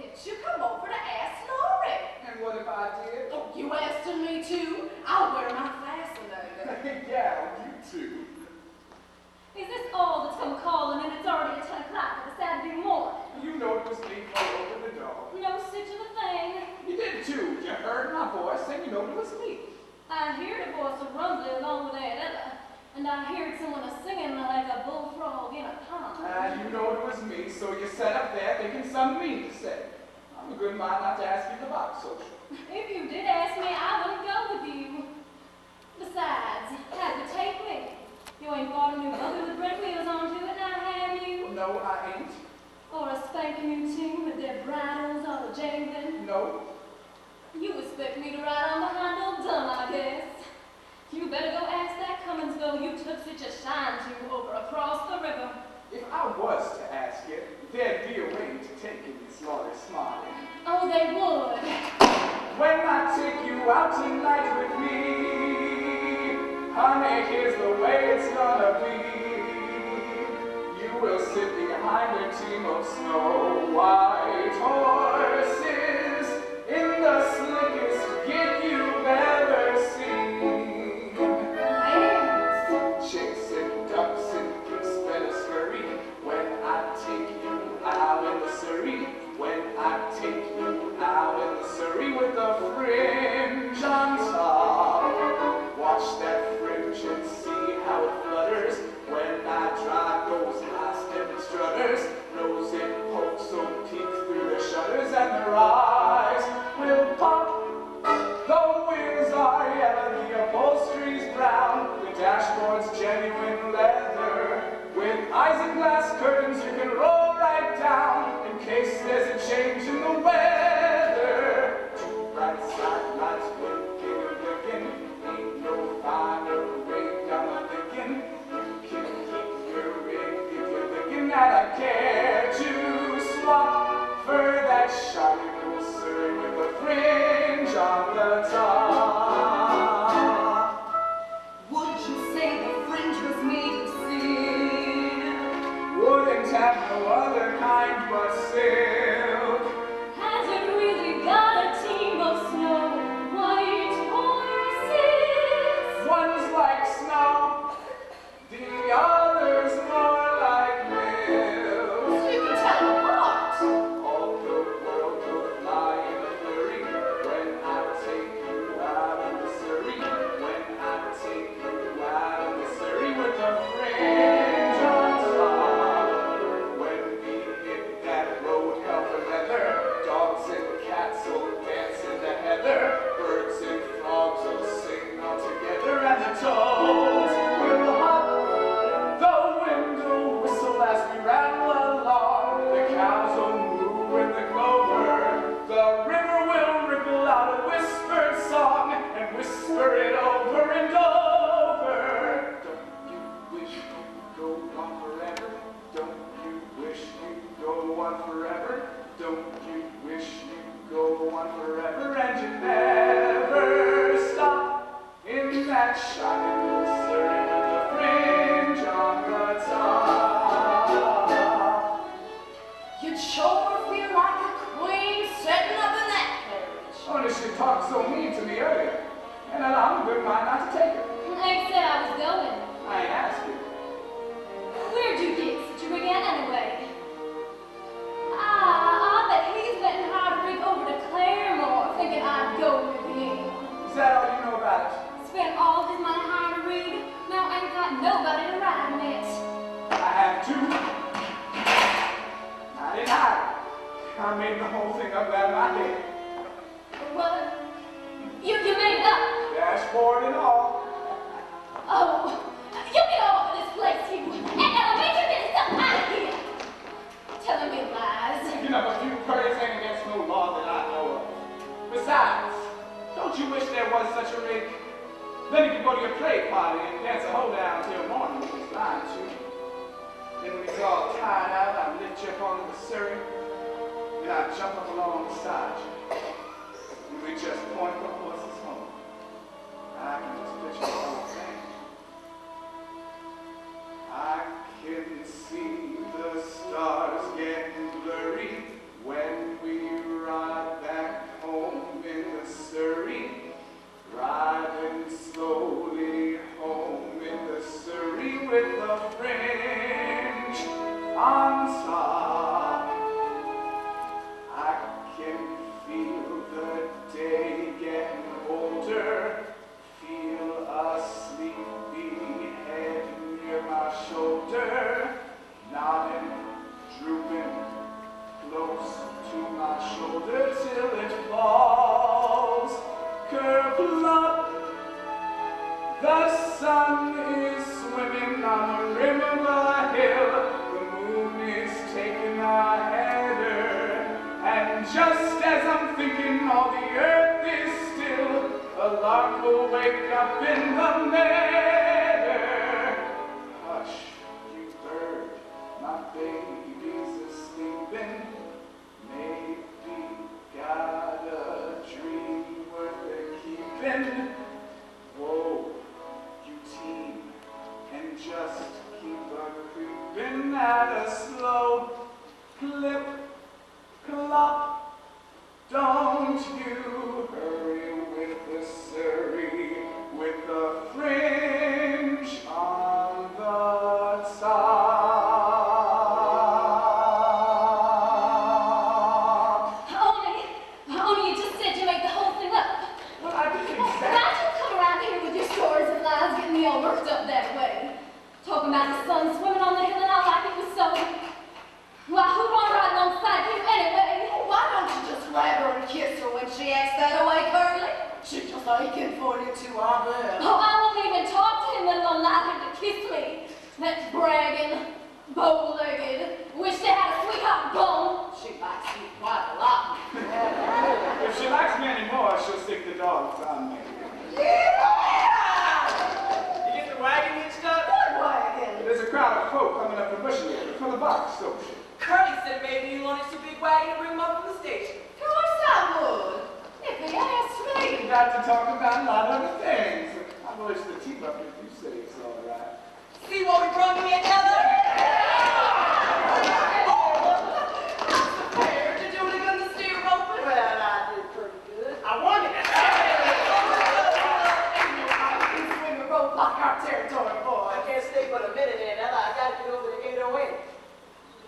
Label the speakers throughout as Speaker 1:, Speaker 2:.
Speaker 1: Did you come over to ask Laurie?
Speaker 2: And what if I did?
Speaker 1: Oh, you asking me too? I'll wear my fascinator.
Speaker 2: Yeah, you too.
Speaker 3: Is this all that's come calling and it's already at 10 o'clock of a Saturday morning?
Speaker 2: You know it was me before I opened the door.
Speaker 3: No such of a thing.
Speaker 2: You did too. You heard my voice and you know it was me.
Speaker 3: I heard a voice a rumbling along with that other, and I heard someone a singing like a bullfrog in a pond.
Speaker 2: And you know it was me, so you sat up there thinking something mean to say. I'm a good mind not to ask you about social.
Speaker 3: If you did ask me, I wouldn't go with you. Besides, have you take me? You ain't bought a new buggy with red wheels onto it now, have you?
Speaker 2: No, I ain't.
Speaker 3: Or a spanking new team with their bridles all jangling?
Speaker 2: No.
Speaker 3: You expect me to ride on behind old Dumb, I guess. You better go ask that Cumminsville you took such a shine to over across the river.
Speaker 2: If I was to ask you, there'd be a way to take it, Miss Laurie Smarty.
Speaker 3: Oh, they would.
Speaker 2: When I take you out tonight with me, honey, here's the way it's gonna be. You will sit behind a team of snow white horses in the slickest gig you've ever seen. Chicks and ducks and geese better scurry when I take you out in the Surrey. When I take you out in the Surrey with the fringe on top. Watch that fringe and see how it flutters when I drive those high-stepping strutters. Nose it pokes so peeks through the shutters and their eyes will pop. The wheels are yellow, the upholstery's brown, the dashboard's genuine leather. With isinglass curtains you can roll right down in case there's a change in the weather. Two bright side lights blinking and blinking, ain't no finer rig I'm a-thinking. You can keep your rig if you're thinking that I care to swap for that shiny old Surrey with the fringe on the top.
Speaker 1: Would you say the fringe was made of silk?
Speaker 2: Wouldn't have no other kind but silk.
Speaker 3: Has it really got a team of snow white horses?
Speaker 2: One's like snow, the other's more like milk.
Speaker 1: So you can tell them apart.
Speaker 2: All the world will fly in a flurry when I take you out in the Surrey. When I take you out in the Surrey with the fringe on top. When we hit that road, hell for leather, dogs and cats will dance in the heather, birds and frogs will sing all together, and the toads will hop. The wind will whistle as we rattle along, the cows will moo in the clover, the river will ripple out a whispered song and whisper it over and over. Don't you wish you could go on forever? Don't you wish you could go on forever? Don't you wish you could go on forever and you never stop in that shiny old Surrey with the fringe on the top?
Speaker 1: You'd sure feel like a queen sitting up in that carriage.
Speaker 2: Only she talked so mean to me earlier, and I'm a good mind not to take her.
Speaker 3: They said I was going.
Speaker 2: I ain't asking.
Speaker 3: Where'd you get such a rig at anyway? I bet he's went and hired a rig over to Claremore thinking I'd go with him.
Speaker 2: Is that all you know about it?
Speaker 3: Spent all his money hiring a rig, now ain't got nobody to ride in it.
Speaker 2: I have two. I didn't hide it. I made the whole thing up out of my head.
Speaker 3: What? You made it up?
Speaker 2: Dashboard and all.
Speaker 3: Oh, you get off of this place, you. And I'll make you get stuff out of here. Telling me lies.
Speaker 2: Picking up a few birds ain't against no law that I know of. Besides, don't you wish there was such a rig? Then you could go to your play party and dance a hoedown till morning with his line shoot. Then when he's all tired out, I'd lift you up onto the Surrey, and I'd jump up alongside you. And we just point the horses home. I can just picture the whole thing. I can see the stars getting blurry when we sun is swimming on the rim of a hill. The moon is taking a header. And just as I'm thinking all the earth is still, a lark will wake up in the meadow. Hush, you bird, my baby's a-sleeping. Maybe got a dream worth keeping. Whoa, you teen, and just keep a-creeping at a slow clip, clop. Don't you hurry with the surrey, with the fringe on the top.
Speaker 3: Only you just said you made the whole thing up.
Speaker 2: Well, I didn't exactly.
Speaker 3: Why'd you come around here with your stories and lies getting me all worked up that way? Talking about the sun swimming on the hill and all like it was so. Why, who run riding alongside you anyway?
Speaker 1: Why don't you just grab her and kiss her when she acts that way, Curly? She's just aching for you too, I bet.
Speaker 3: Oh, I won't even talk to him, let alone allow him to kiss me. That bragging, bow-legged, wish they had a sweetheart bone.
Speaker 1: She likes you quite a lot.
Speaker 2: If she likes me anymore, she'll stick the dogs on me.
Speaker 1: Yeah!
Speaker 4: You get the wagon hitched up?
Speaker 1: What wagon?
Speaker 2: There's a crowd of folk coming up from Bushy for the box, don't she?
Speaker 4: Curly said maybe you wanted your big wagon to bring him up from the station.
Speaker 1: Of course I would. If he asked me.
Speaker 2: We got to talk about a lot of other things. I wish the tea bucket if you say it's all right.
Speaker 4: See what we brought me together? Did you look on the steer open?
Speaker 1: Well, I did pretty good.
Speaker 4: I wanted it.
Speaker 1: You swim a rope like our territory, boy.
Speaker 5: I can't stay but a minute, Aunt Ella. I gotta get over to 808.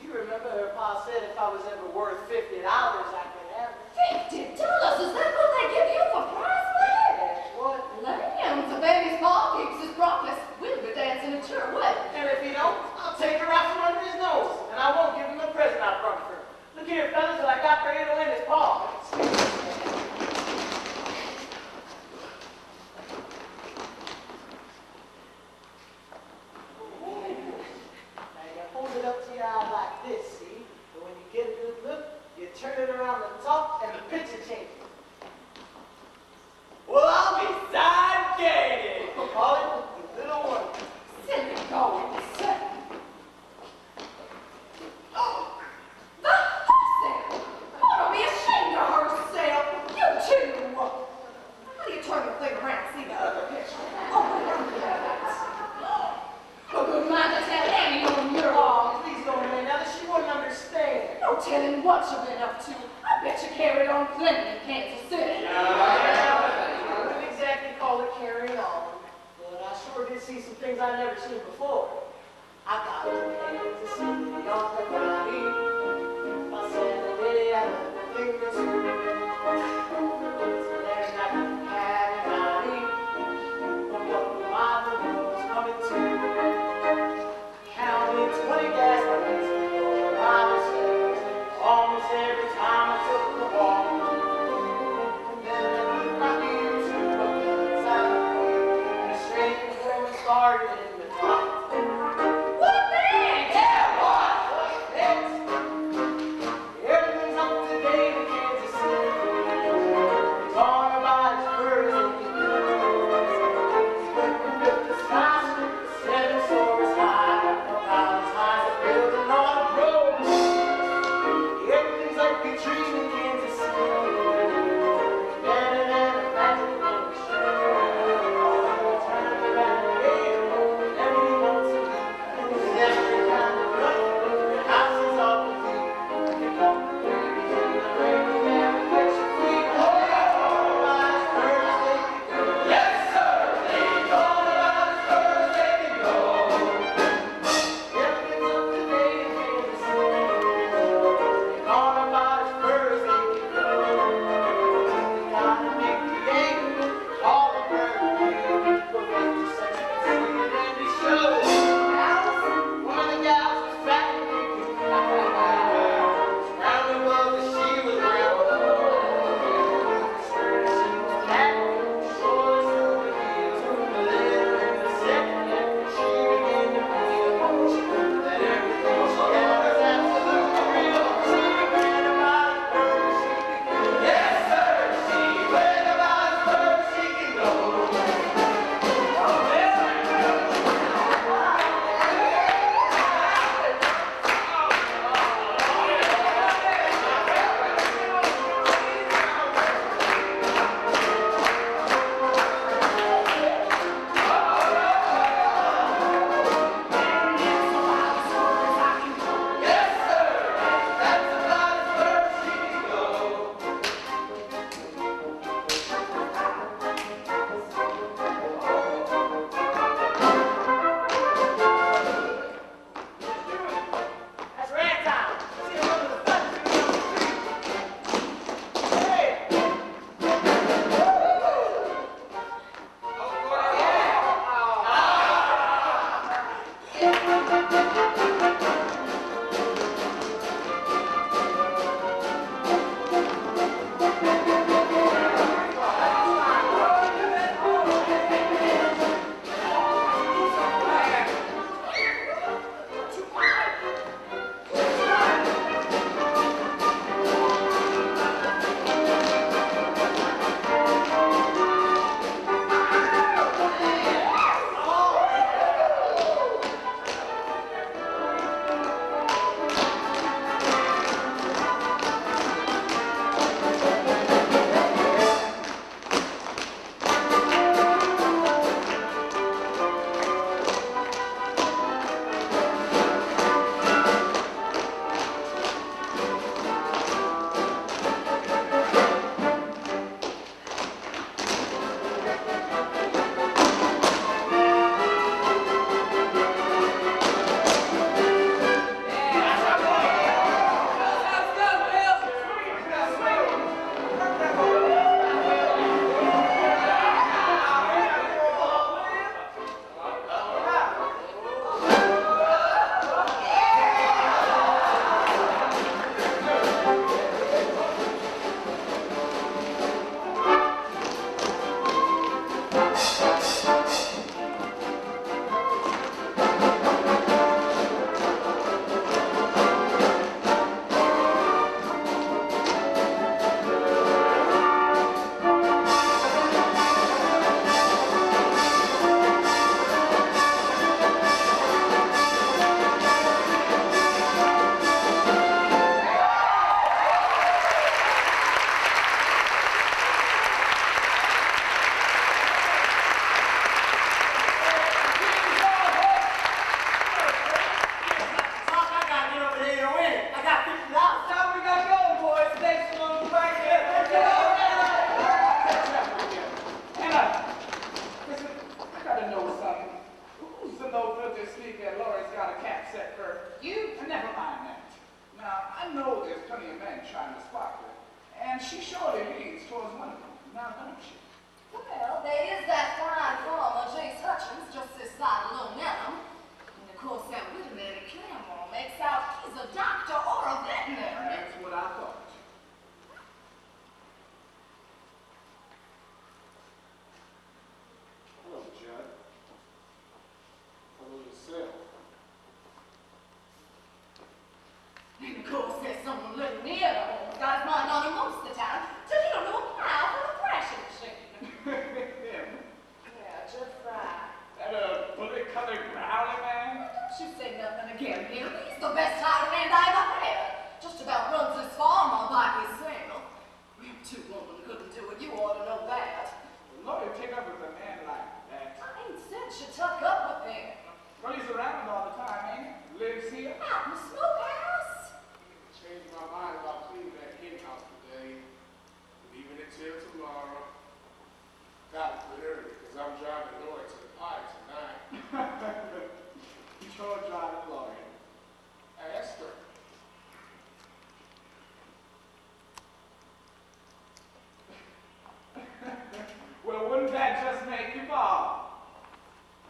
Speaker 5: You remember her pa said if I was ever worth $50, I could have it.
Speaker 1: $50? Is that what they give you for prize money?
Speaker 5: That's what?
Speaker 1: Lambs, the baby's pa keeps his promise. We'll be dancing at your wedding.
Speaker 5: And if he don't, I'll take her out from under his nose. And I won't give him a present I brought her. Look here, fellas, what I got for 808 is pa. Now you hold it up to your eye like this, see? But when you get a good look, you turn it around the top and the picture changes.
Speaker 4: Well, I'll be side-gated.
Speaker 5: Call it the little one.
Speaker 1: Silly going, sir. Oh, the herself. Ought to be ashamed of herself. You too. How do you turn the thing around and see the other picture? Oh, look at that. A good mind to tell Annie on your arm.
Speaker 5: Oh, please don't, man. Now that she wouldn't understand.
Speaker 1: No telling what you've been up to. I bet you carried on plenty in Kansas City.
Speaker 5: I wouldn't exactly call it carrying on, but I sure did see some things I'd never seen before. I got to see the young Ferrari. I said the day I think it's so there's not a Ferrari. But what my was coming to. Counting 20 gas lines, going around the stairs, almost every time I took the walk. And then I knew to look inside, and a strange woman started in the top.
Speaker 1: What then?
Speaker 5: Yeah, what? What's next?
Speaker 2: she surely leans towards one of them, now don't she?
Speaker 1: Well, there is that fine farmer, Jace Hutchins, just this side of Lone Elm. And of course, that widow-lady Claymore makes out he's a doctor or a veterinary.
Speaker 2: That's what I thought.
Speaker 5: Hello, Judd. Hello yourself.
Speaker 1: And of course, there's someone living near the home, got his mind on him most of the time, till he don't know a plow from a thrashing machine.
Speaker 2: Him?
Speaker 1: Yeah, Judge Fry.
Speaker 2: That bullet-colored growling man?
Speaker 1: Don't you say nothing again, Bill. He's the best hired hand I ever had. Just about runs this farm all by himself. Well, two women couldn't do it. You ought to know that.
Speaker 2: The lawyer take up with a man like that.
Speaker 1: I ain't said you tuck up with him.
Speaker 2: Well, he's around all the time, ain't he? Lives here.
Speaker 1: Out in the smokehouse.
Speaker 5: Changed my mind about cleaning that hen house today. Leaving it till tomorrow. Got it early, because I'm driving Lloyd to the party tonight.
Speaker 2: You're driving Lloyd.
Speaker 5: Ask her.
Speaker 2: Well, wouldn't that just make you ball?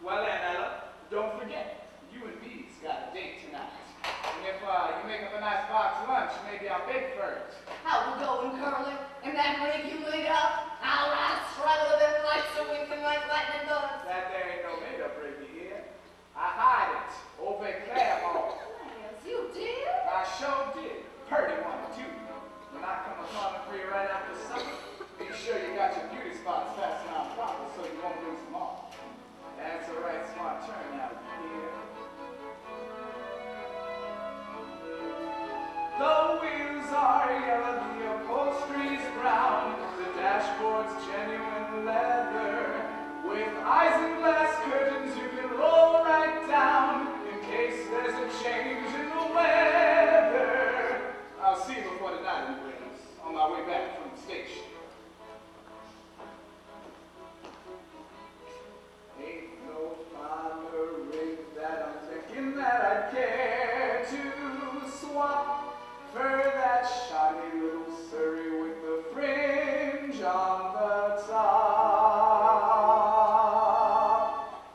Speaker 2: Well then, Ella, don't forget, you and me's got a date tonight. And if you make up a nice box lunch, maybe I'll bake for it.
Speaker 1: How we going, Curly? In that rig you made up? I'll ride a straddle of them lights so winking like lightning bugs.
Speaker 2: That there ain't no made-up rig you hear. I hide it over at Claremont.
Speaker 1: Yes, you did?
Speaker 2: I sure did. Pretty one, too. When I come upon for you right after supper, be sure you got your beauty spots fastened on proper so you won't lose them all. That's a right smart turn out here. The wheels are yellow, the upholstery's brown, the dashboard's genuine leather. With isinglass curtains you can roll right down in case there's a change in the weather. I'll see you before the night anyways, on my way back from the station. Ain't no finer rig that I'm thinking that I'd care to swap for that shoddy little surrey with the fringe on the top.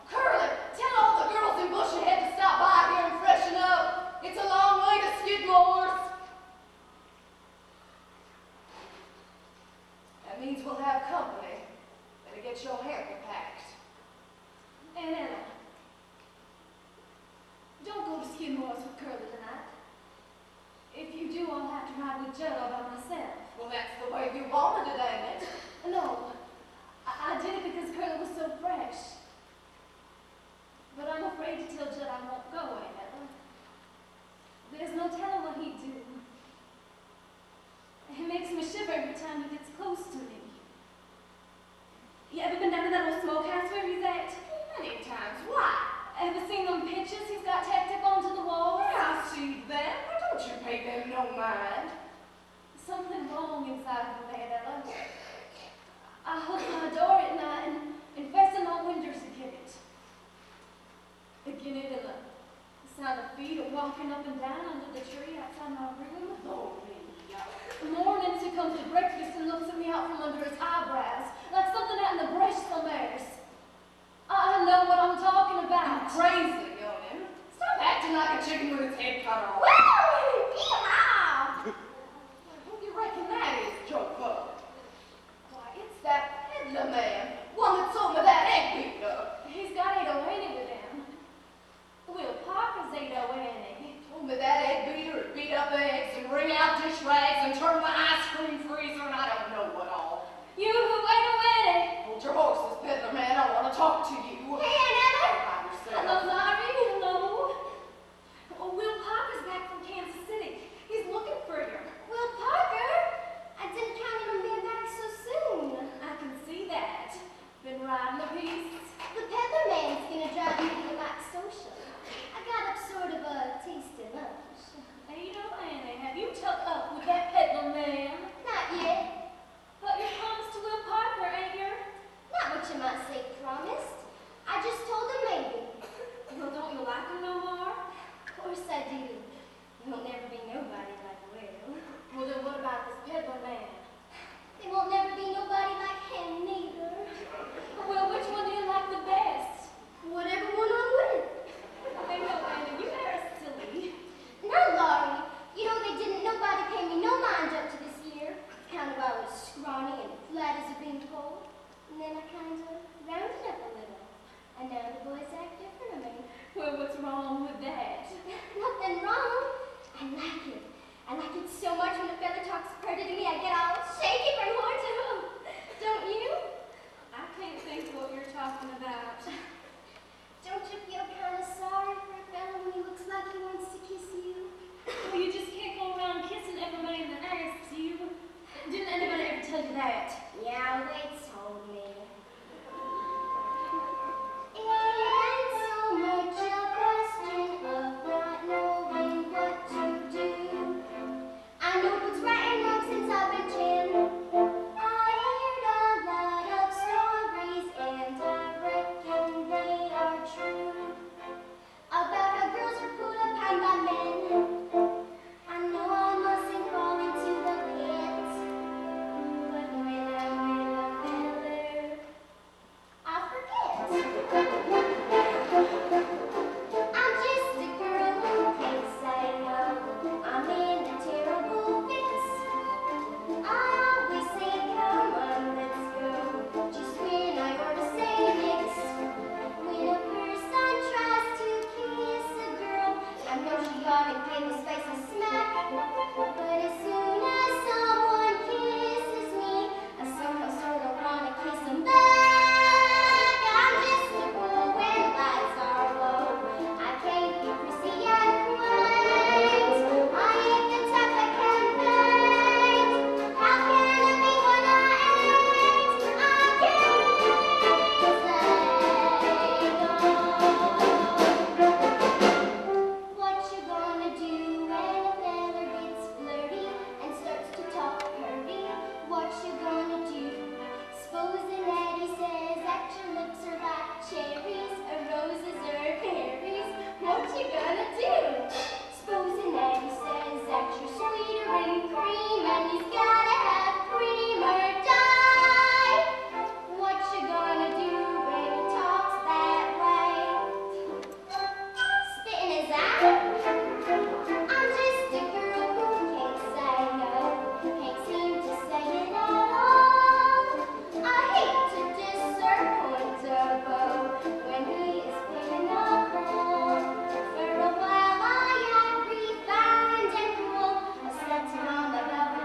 Speaker 1: Curly, tell all the girls in Bushyhead to stop by here and freshen up. It's a long way to Skidmore's. That means we'll have company. Better get your hamper packed.
Speaker 3: And Ella, don't go to Skidmore's with Curly tonight. If you do, I'll have to ride with Judd all by myself.
Speaker 1: Well, that's the way you wanted it, ain't it?
Speaker 3: No, I did it because Curly was so fresh. But I'm afraid to tell Judd I won't go, Aunt Ella. There's no telling what he'd do. It makes me shiver every time he gets close to me. You ever been down to that old smokehouse where he's at?
Speaker 1: Many times. Why?
Speaker 3: Ever seen them pictures he's got tacked up onto the walls?
Speaker 1: I see them. Why don't you pay them no mind?
Speaker 3: Something wrong inside of me, Ella. I hook my door at night and fasten my windows again it. Again it, Ella. The sound of feet walking up and down under the tree outside my room.
Speaker 1: Oh, me.
Speaker 3: Mornings he comes to breakfast and looks at me out from under his eyebrows, like something out in the brush somewheres. I know what I'm talking about.
Speaker 1: Crazy, youngin'. Stop acting like a chicken with its head cut off.
Speaker 3: Woo! Yeehaw!
Speaker 1: Who do you reckon that is, Joe Bug? Why, it's that peddler man. One that sold me that egg beater.
Speaker 3: He's got 8 Annie with him. Will Parker's 8 Annie.
Speaker 1: Told me that egg beater would beat up eggs and wring out dish rags and turn the ice cream freezer and I don't know what all.
Speaker 3: You who 8 Annie.
Speaker 1: Hold your horses, peddler man. I want to talk to you.
Speaker 3: Hey, Aunt Ella.
Speaker 1: About yourself.
Speaker 3: Hello, Larry. Hello. Oh, Will Parker's back from Kansas City. He's looking for you. Will Parker? I didn't count on him being back so soon. I can see that. Been riding a piece.
Speaker 6: The peddler man's gonna drive me to the Max Social. I got up sort of a tasty lunch.
Speaker 3: 8 Annie, have you tucked up with that peddler man?
Speaker 6: flat as a beanpole. And then I kind of rounded up a little. And now the boys act different of me.
Speaker 3: Well, what's wrong with that?
Speaker 6: Nothing wrong. I like it. I like it so much when a fella talks pretty to me, I get all shaky from horn to hoof. Don't you?
Speaker 3: I can't think what you're talking about.
Speaker 6: Don't you feel kind of sorry for a fella when he looks like he wants to kiss you?
Speaker 3: Well, you just can't go around kissing every man that asks you. Didn't anybody ever tell you that?
Speaker 6: Yeah, they told me. It ain't so much a question of not knowing what to do. I know what's right and wrong since I've been 10. I heard a lot of stories and I reckon they are true. About how girls are put upon by men. I know I mustn't fall into the pit. But when I'm with a feller, I forget. I'm just a girl who can't say no. I'm in a terrible fix. I always say, come on, let's go. Just when I ought to say nix. When a person tries to kiss a girl, I know she ought to give his face a smack. But as soon as someone kisses me, I somehow sort of want to kiss him back. I'm just a fool when lights are low. I can't be prissy and quaint. I ain't the type that can faint. How can I be what I ain't? I can't say no. What you gonna do when a fella gets flirty and starts to talk purty? What you gonna do? Supposing that he says that your lips are like cherries or roses or berries. What you gonna do? Supposing that he says that you're sweeter than cream and he's gotta have cream or die. What you gonna do when he talks that way? Spit in his eye? I'm just a girl who can't say no, can't seem to say it at all. I hate to disappoint a beau when he is paying a call. For a while I act refined and cool. I set him on the velvet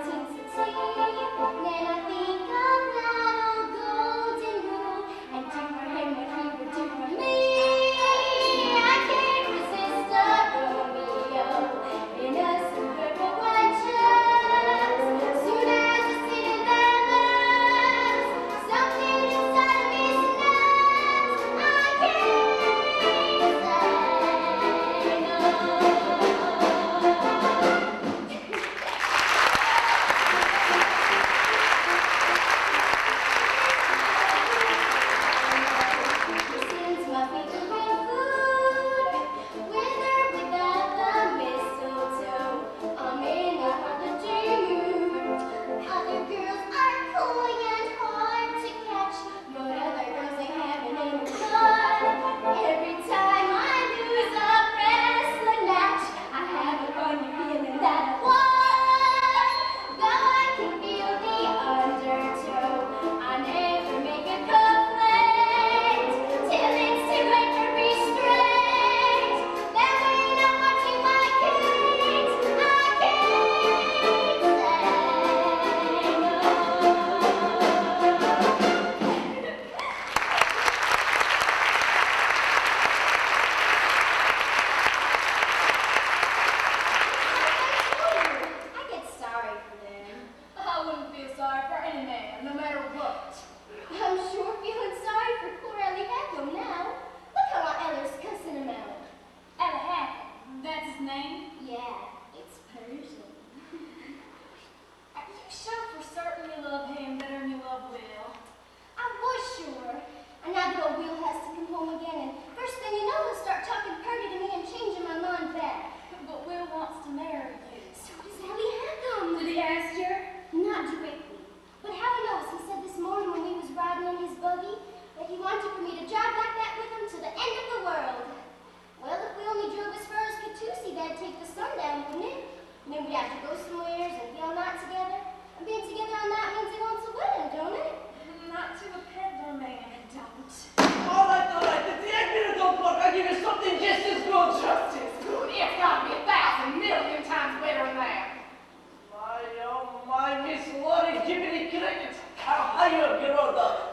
Speaker 5: Oh, my Miss Lottie Jibbity Cricket. How are you, Gerardo?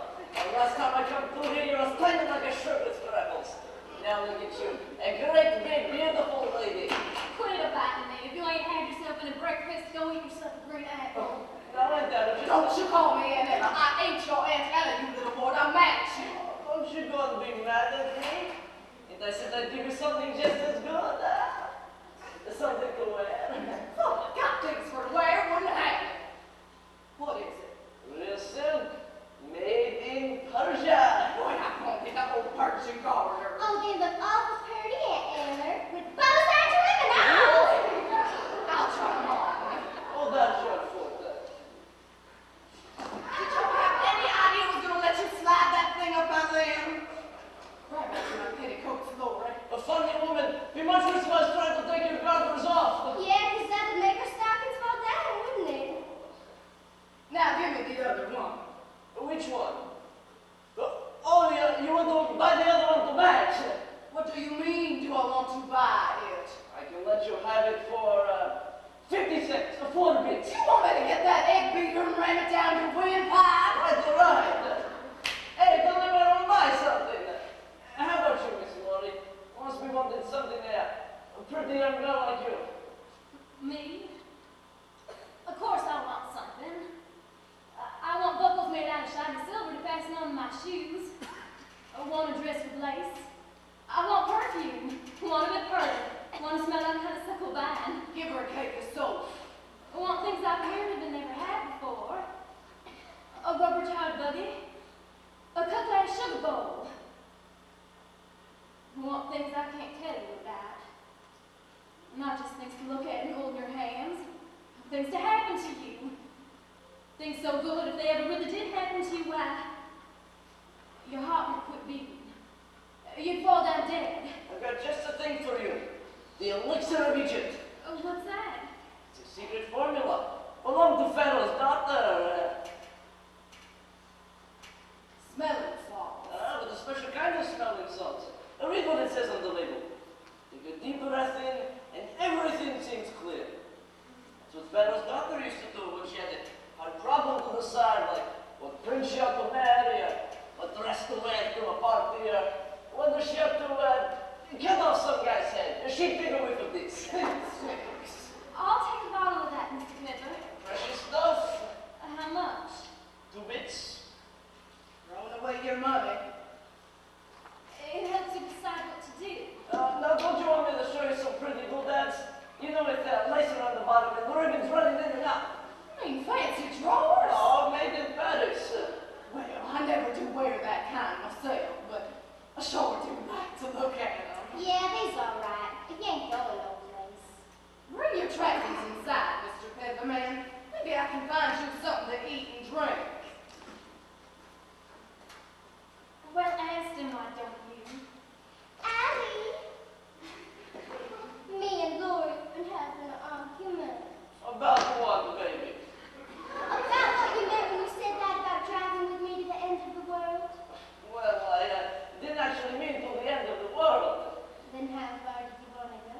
Speaker 5: Last time I come through here, you were standing like a shirt with freckles. Now look at you, a great, big, beautiful lady.
Speaker 3: Quit about me. If you ain't had yourself any breakfast, go eat yourself a green apple.
Speaker 5: Now, ain't that
Speaker 1: Don't you call me Aunt Ella. I ain't your Aunt Ella, you little boy. I'm mad at you.
Speaker 5: Don't you go and be mad at me? And I said I'd give you something just as good. Something to wear.
Speaker 1: Oh, I got things for to wear, wouldn't have it. What is it?
Speaker 5: Real silk, made in Persia.
Speaker 1: Boy, I won't get that old Persian garter.
Speaker 6: Oh, they look awful pretty, Aunt Eller, with bows on to them and all.
Speaker 1: I'll try them on.
Speaker 5: Oh, that's your fault.
Speaker 1: Did you have any idea I was gonna let you slide that thing up my limb? Right back to my petticoats, Lord.
Speaker 5: A funny woman. Be much worse if I was trying to take your garters off.
Speaker 6: Yeah, 'cause that would make her stockings fall down, wouldn't it?
Speaker 1: Now give me the other one.
Speaker 5: Which one? Oh, you want to buy the other one to match?
Speaker 1: What do you mean, do I want to buy it?
Speaker 5: I can let you have it for 50 cents, 4 bits.
Speaker 1: You want me to get that egg beater and ram it down your windpipe?
Speaker 5: Right, all right. Hey, don't let me run buy something. How about you, Miss Lottie? Once we wanted something there. A pretty young girl like you.
Speaker 3: Me? Of course I want something. I want buckles made out of shiny silver to fasten on my shoes. I want a dress with lace. I want perfume. I want a good perfume. I want to smell like honeysuckle vine.
Speaker 1: Give her a cake of soap.
Speaker 3: I want things I've heard of and never had before. A rubber-tired buggy. A cut-glass sugar bowl. I want things I can't tell you about. Not just things to look at and hold in your hands. Things to happen to you. Things so good if they ever really did happen to you, why, your heart would quit beating. You'd fall down dead.
Speaker 5: I've got just the thing for you. The elixir of Egypt.
Speaker 3: Oh, what's that?
Speaker 5: It's a secret formula. Belonged to Pharaoh's daughter.
Speaker 1: Smelling salts.
Speaker 5: With a special kind of smelling salts. Read what it says on the label. Take a deep breath in, and everything seems clear. That's what Pharaoh's daughter used to do when she had a problem to decide, like what prince she ought to marry, or what dress to wear to a party, or whether she ought to cut off some guy's head. She'd take a whiff of this.
Speaker 3: I'll take a bottle of that, Mr. Peddler.
Speaker 5: Precious stuff.
Speaker 3: How much?
Speaker 5: 2 bits.
Speaker 1: Throwing away your money.
Speaker 3: It helps you decide what to do.
Speaker 5: Now, don't you want me to show you some pretty dudettes? You know, with lace around the bottom and the ribbons running in and out.
Speaker 1: I mean, fancy drawers.
Speaker 5: Oh, made in Paris.
Speaker 1: Well, I never do wear that kind myself, but I sure do like to look at them.
Speaker 6: Yeah, they's all right. If you ain't going no place.
Speaker 1: Bring your trappings inside, Mr. Peddlerman. Maybe I can find you something to eat and drink.
Speaker 3: Well, ask him, why don't you?
Speaker 6: Allie! Me and Lori have been having an argument.
Speaker 5: About what, baby?
Speaker 6: About what you meant when you said that about driving with me to the end of the world.
Speaker 5: Well, I didn't actually mean to the end of the world.
Speaker 6: Then how far did you want to go?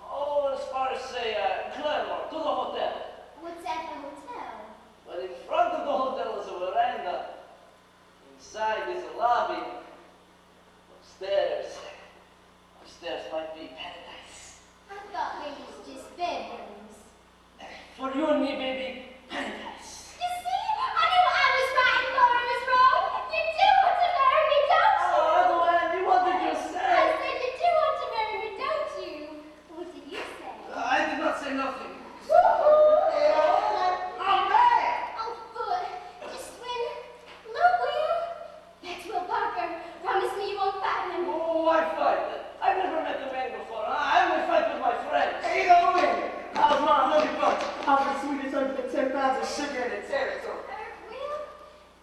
Speaker 5: Oh, as far as, say, Claremont, to the hotel.
Speaker 6: What's at the hotel?
Speaker 5: But in front of the hotel is a veranda. Inside is a lobby. Upstairs. Upstairs might be paradise.
Speaker 6: I thought maybe it's just bedrooms.
Speaker 5: For you and me, baby, paradise.
Speaker 6: You see? I knew I was right and Laura was wrong. You do want to marry me, don't you?
Speaker 5: Oh, Andy, what did you
Speaker 6: I
Speaker 5: say?
Speaker 6: said you do want to marry me, don't you? What did you say?
Speaker 5: I did not say nothing.
Speaker 1: I'm mad!
Speaker 6: Oh, good. Just when... Look, Will. That's Will Parker. Promise me you won't fight him.
Speaker 5: Oh, I fight. I've never met the man before. I only fight with my friends.
Speaker 7: Hey, don't win. How's my $100? How's the sweetest under the 10 pounds of sugar in the territory?
Speaker 6: Will,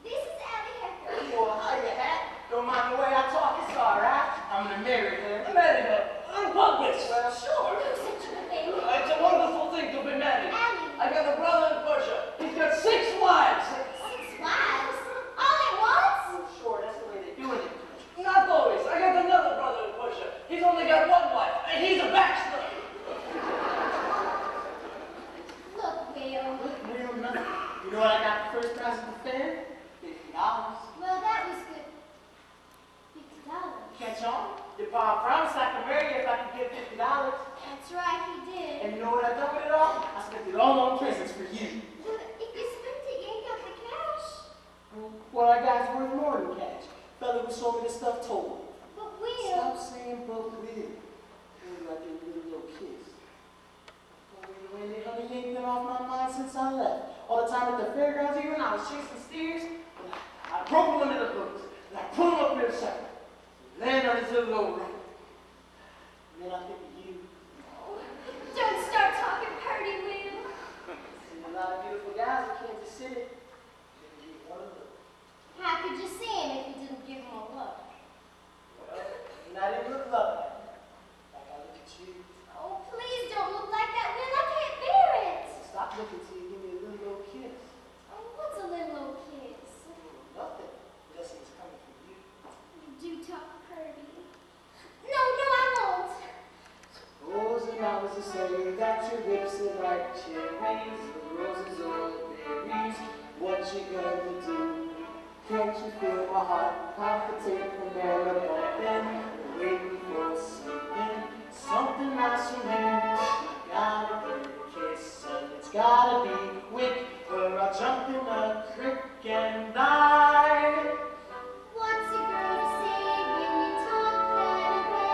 Speaker 6: this is Allie Hecker.
Speaker 7: Well, how you hat? Don't mind the way I talk, it's all right. I'm gonna marry her.
Speaker 5: America, on purpose.
Speaker 7: Well, sure.
Speaker 6: No such a thing.
Speaker 5: It's a wonderful thing to be married.
Speaker 6: Allie.
Speaker 5: I got a brother in Persia. He's got 6 wives.
Speaker 6: 6 wives? All at once?
Speaker 7: Sure, that's the way they do it.
Speaker 5: Not always. I got another brother in Persia. He's only got 1 wife, and he's a bachelor.
Speaker 6: Look, Will.
Speaker 7: You know what I got the first prize at the fair? $50.
Speaker 3: Well, that was good. $50.
Speaker 7: Catch on? Your pa promised I could marry you if I could get $50.
Speaker 3: That's right, he did.
Speaker 7: And you know what I done with it all? I spent it all on presents for you.
Speaker 3: But if you spent it, you ain't got the cash.
Speaker 7: What I got is worth more than cash. Fella who sold me this stuff told me.
Speaker 3: But Will.
Speaker 7: Stop saying but will. Maybe I give you a little kiss. Oh, wait, honey, you ain't been off my mind since I left. All the time at the fairgrounds, even I was chasing steers. I broke one of the books, and I put him up in the circle. Land on his little old road. And then I think of you.
Speaker 3: Oh, don't start talking purty, Will.
Speaker 7: Seen a lot of beautiful guys in Kansas City. Didn't give one of them.
Speaker 3: How could you see him if you didn't give him a look?
Speaker 7: Well, you're not even look love at me. Like I look at you.
Speaker 3: Oh, please don't look like that, Will. I can't bear it.
Speaker 7: Stop looking till you give me a little old kiss.
Speaker 3: Oh, what's a little old kiss?
Speaker 7: Nothing. Blessings coming from you.
Speaker 3: You do talk purty. No, I won't.
Speaker 7: Rose and I was to say that your lips are like cherries, the roses or berries. What you gonna do? Can't you feel my heart palpitate from there above them? Waiting for something nice from you. I gotta give a kiss and it's gotta be quick, or I'll jump in a creek and die.
Speaker 3: What's a girl to say when you talk that way?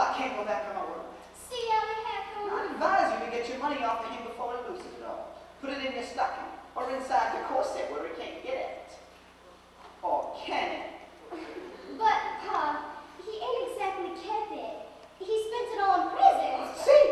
Speaker 5: I can't go back on my word.
Speaker 6: See how it happened?
Speaker 5: I advise you to get your money off of him before he loses it all. Put it in your stocking or inside your corset where he can't get at it. Or can it?
Speaker 6: But, Pa, he ain't exactly kept it. He spent it all in presents.
Speaker 5: See?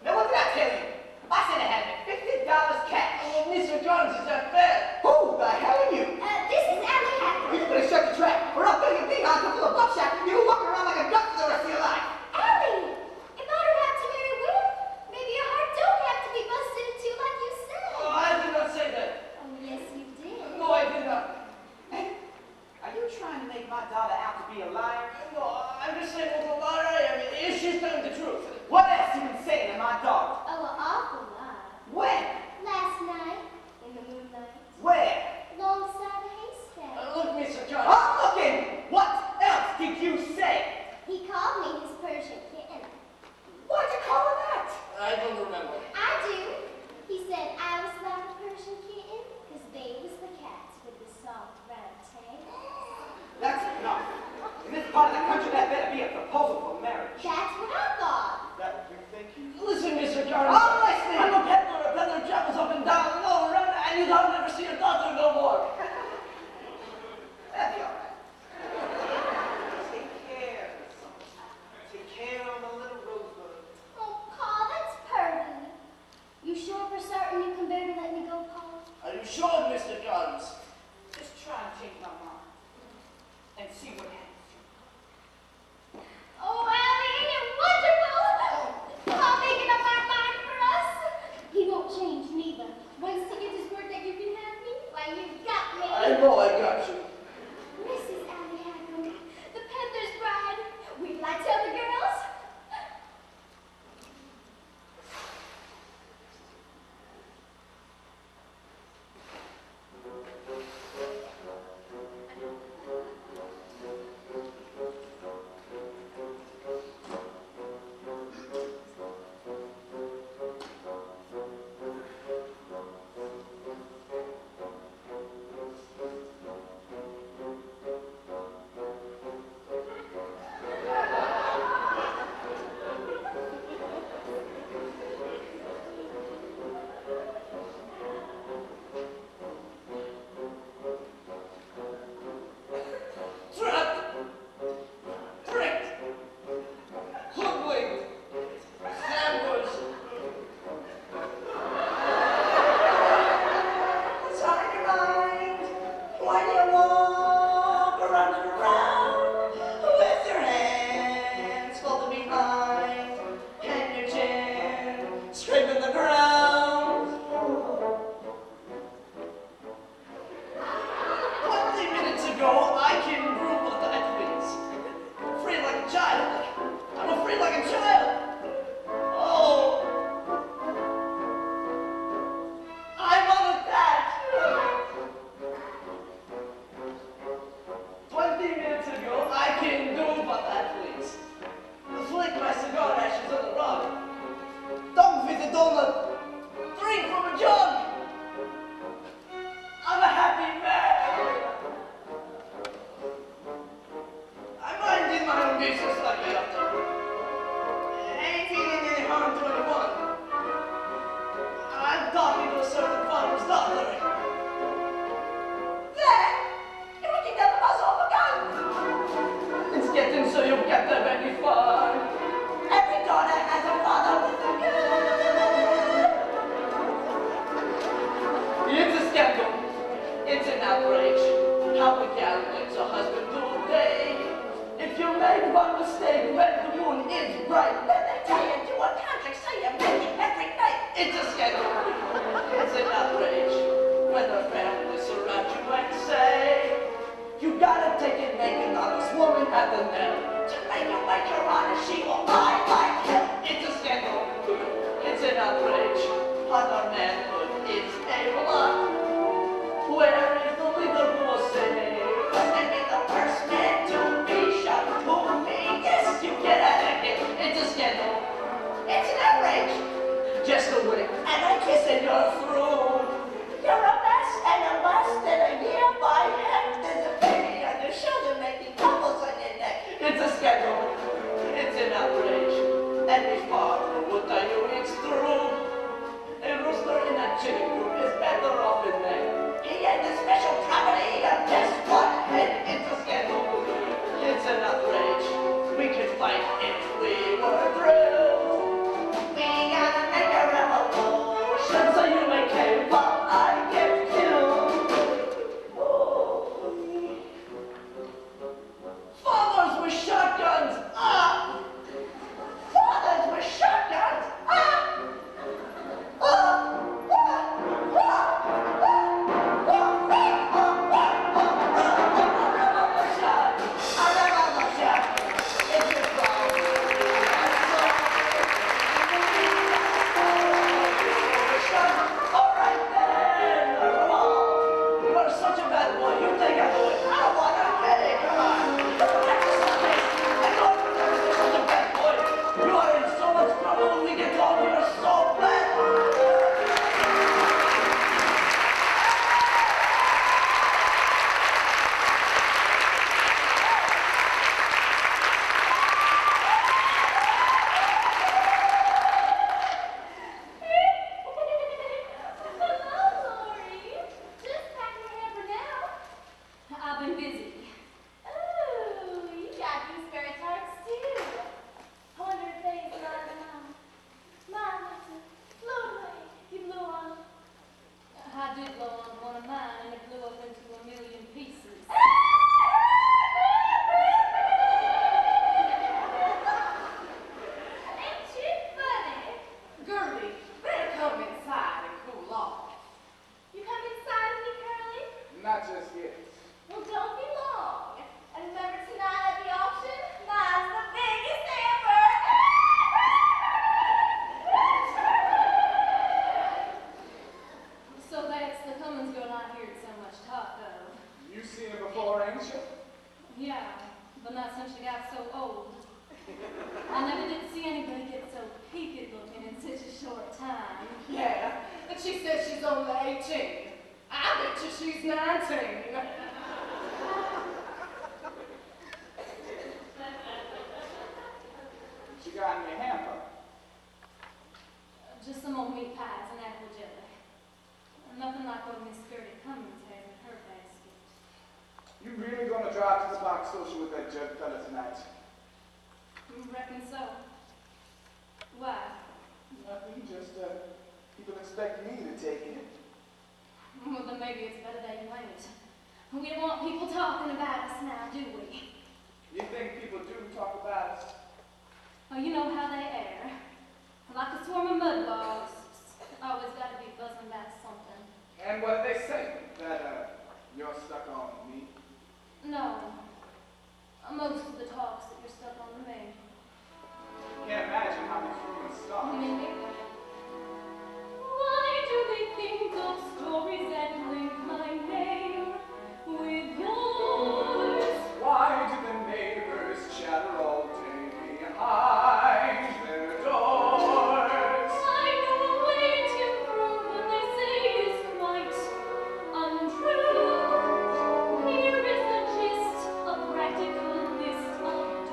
Speaker 5: Now what did I tell you? I said it had $50 cash.
Speaker 7: Oh, Mr. Jones, is that fair?
Speaker 5: Who the hell are you?
Speaker 6: This is Allie Hackett.
Speaker 5: You better shut the trap, or I'll fill your behind full of buckshot. You'll walk around like a duck for the rest of your life.
Speaker 6: Allie, if I don't have to marry Will, maybe your heart don't have to be busted into like you said.
Speaker 7: Oh, I did not say that.
Speaker 6: Oh, yes, you did.
Speaker 7: No, I did not.
Speaker 5: Hey, are you trying to make my daughter out to be a liar? And before what are you weeks through? A rooster in a chicken coop is better off in there. He had the special property of just one head. It's a scandal. It's an outrage. We could fight if we were thrilled. We gotta make a revolution so you may cave while I get killed. Fathers with shotguns up! Fathers with shotguns up!
Speaker 3: Practical list of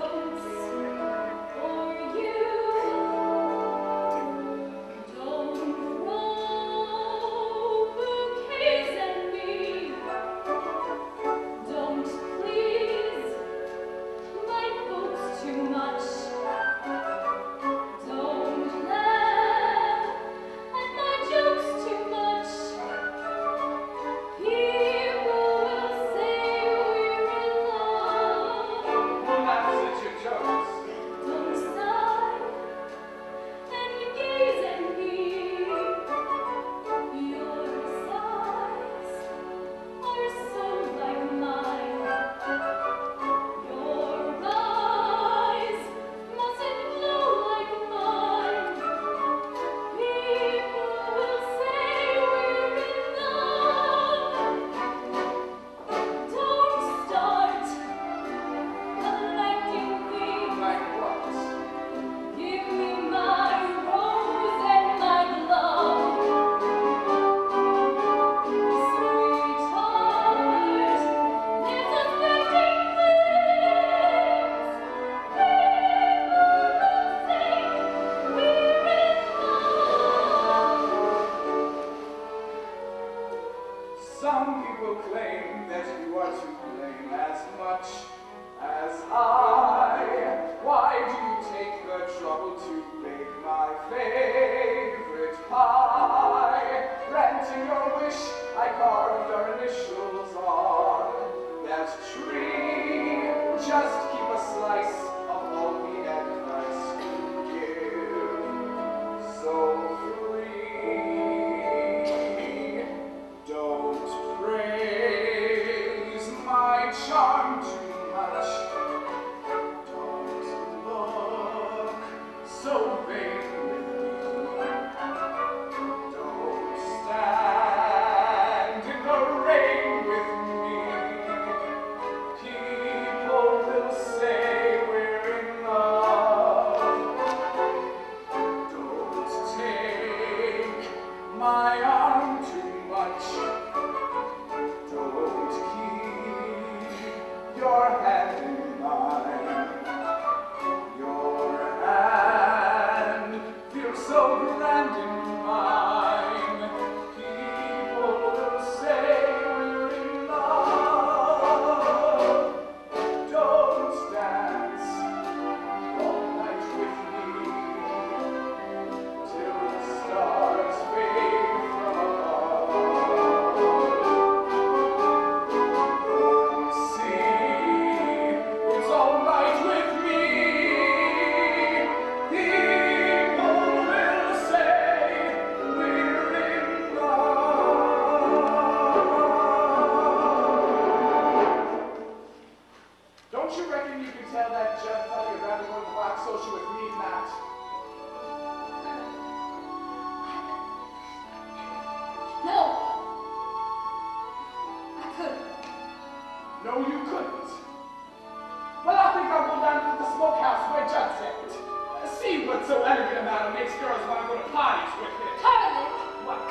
Speaker 2: to bake my favorite pie. Granting your wish, I carved our initials on that tree. Just keep a slice of all we had Christ to give. So free. Don't praise my charm too much. Don't look so vain with me. Don't stand in the rain with me. People will say we're in love. Don't take my arm too much. Don't keep your hand in mine. Your hand feels so grand in mine. People will say we're in love. Don't dance all night with me till the stars fade from above. See, it's all right with me. People will say we're in love. Don't you reckon you can tell that Judd fellow you'd rather go to the black social with me than that?
Speaker 1: No. I couldn't.
Speaker 2: No, you couldn't. Well, I think I'll go down to the smokehouse where Judd's at. See what's so elegant about him makes girls want to go to parties with him.
Speaker 1: Charlie!
Speaker 2: What?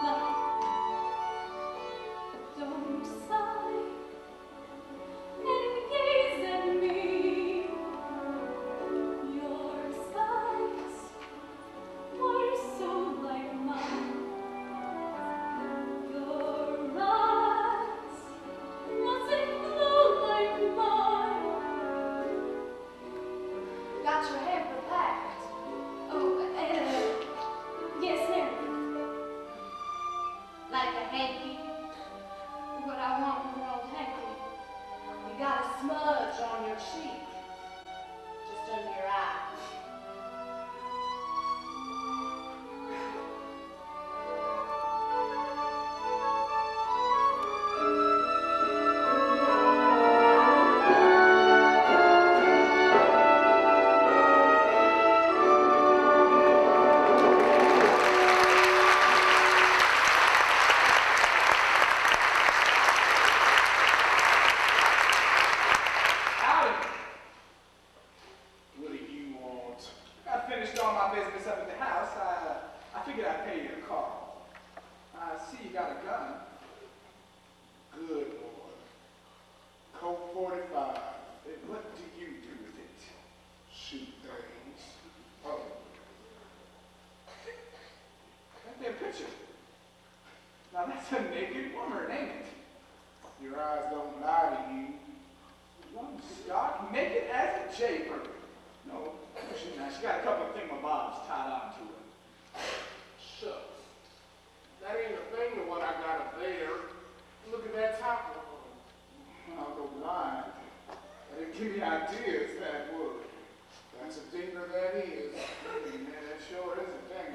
Speaker 1: Nothing. Don't sigh and gaze at me. Your skies are so like mine. Your eyes mustn't glow like mine. Got your hair prepared. Oh, yes, ma'am. Like a hanky. What I want from an old hanky. You got a smudge on your cheek. Just under your eye.
Speaker 2: Howdy. What do you want? I finished all my business up at the house. I figured I'd pay you a call. I see you got a gun.
Speaker 7: Good boy. Colt 45.
Speaker 2: What do you do with it?
Speaker 7: Shoot things. Oh,
Speaker 2: Right there, picture. Now that's a naked woman, ain't it?
Speaker 7: your eyes don't lie to you.
Speaker 2: One stark naked as a jaybird. No, she got a couple of thingamabobs tied onto her.
Speaker 7: Shucks. That ain't a thing, the one I got up there. Look at that top one. I'll go blind. That didn't give me ideas, that would. That's a dinger, that is.
Speaker 2: Man, that sure is a thing.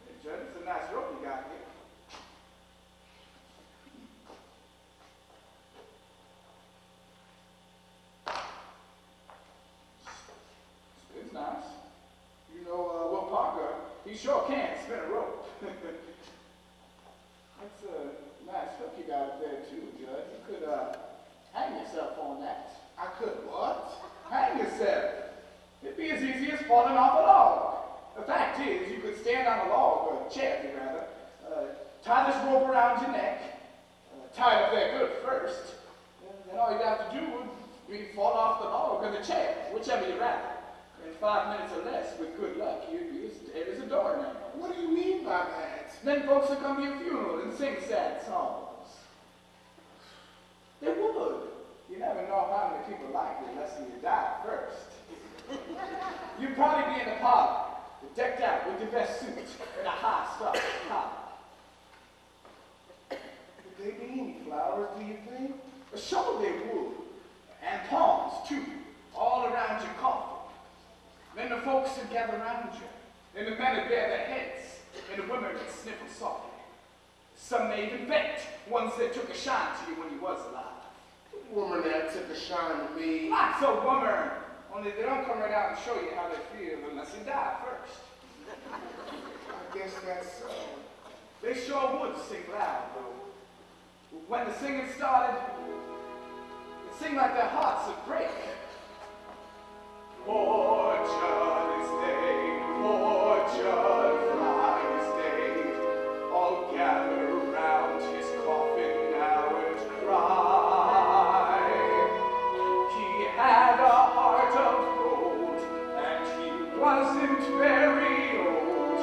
Speaker 2: Hey, Judd, it's a nice rope you got here. It's nice. You know, Will Parker, he sure can spin a rope. That's a nice hook you got up there, too, Judd. You could, hang yourself on that.
Speaker 7: I could what?
Speaker 2: Hang yourself. It'd be as easy as falling off a log. The fact is, you could stand on a log, or a chair, if you rather, tie this rope around your neck, tie it up there good first, and then all you'd have to do would be fall off the log or the chair, whichever you rather. In 5 minutes or less, with good luck, you'd be as dead as a doornail.
Speaker 7: What do you mean by that?
Speaker 2: Then folks would come to your funeral and sing sad songs. They would. You never know how many people like the best suit and a high-starched collar.
Speaker 7: Would they be any flowers, do you think?
Speaker 2: Sure they would. And palms, too, all around your coffin. Then the folks would gather around you, and the men would bare their heads, and the women would sniffle softly. Some may even bet, ones that took a shine to you when you was alive.
Speaker 7: Woman that took a shine to me.
Speaker 2: Lots of women, only they don't come right out and show you how they feel unless you die first.
Speaker 7: I guess that's so.
Speaker 2: They sure would sing loud, though. When the singing started, it seemed like their hearts would break. Poor Judd is dead, poor Judd Fry is dead. All gather round his coffin now and cry. He had a heart of gold, and he wasn't very old.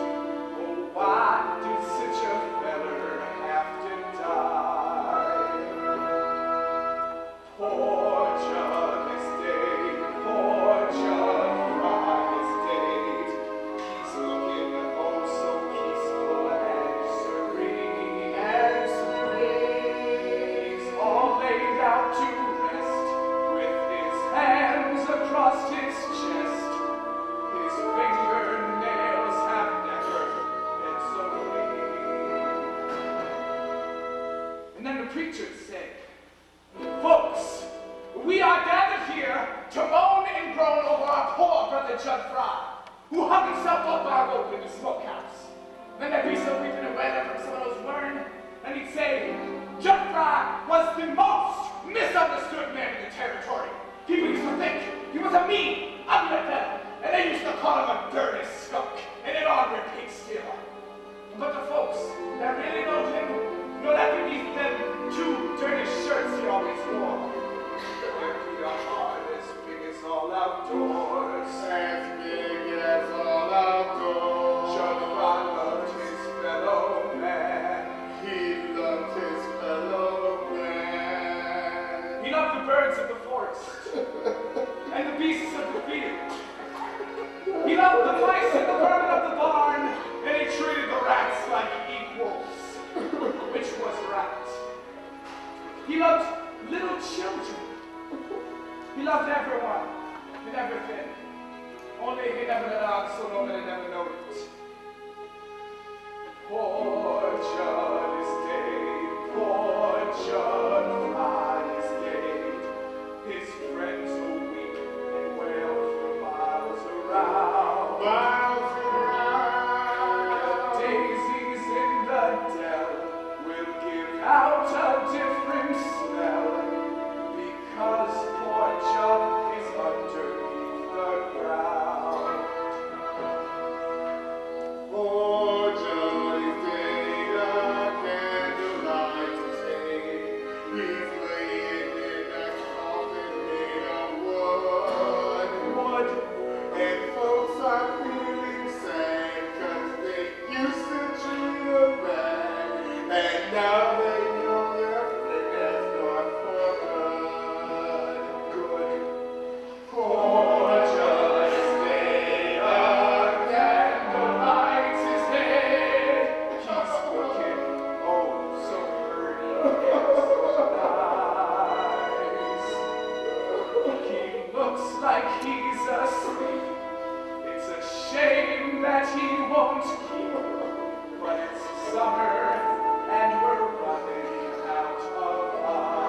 Speaker 2: Oh, why did such a feller have to die? Poor Judd is dead, poor Judd Fry is dead. He's looking oh so peaceful and serene. He's all laid out to rest, with his hands across his chest. His fingernails have never been so clean. And then the preacher said, "Folks, we are gathered here to moan and groan over our poor brother Judd Fry, who hung himself up by a rope in the smokehouse." Then there'd be some weeping and wailing from some of those learned, and he'd say, "Judd Fry was the most misunderstood man in the territory. People used to think he was a mean, ugly fellow, and they used to call him a dirty skunk, and it all repeats still. But the folks that really loved him know that beneath them two dirty shirts he always wore, there'd be a heart as big as all outdoors.
Speaker 7: As big as all outdoors.
Speaker 2: Judd Fry loved his fellow man.
Speaker 7: He loved his fellow man.
Speaker 2: He loved the birds of the forest and the beasts of the field. He loved the mice and the vermin of the barn, and he treated the rats like equals, which was right. He loved little children. He loved everyone and everything. Only he never let on so nobody never know it. Poor Judd is dead. Poor Judd Fry is dead. His friends will weep and wail for miles around.
Speaker 7: Miles around.
Speaker 2: Daisies in the dell will give out a different smell, because poor Judd is underneath the ground.
Speaker 7: Poor Judd is dead, a candlelight is dead. He's laying in a coffin made of wood. And folks are feeling sad, 'cause they used to treat him bad. And now they know their friend has gone for good. Poor Judd is dead, a
Speaker 2: Candlelight is dead. He's looking oh so pretty and so nice. He looks like he's asleep. It's a shame that he won't keep, but it's summer and we're running out of ice.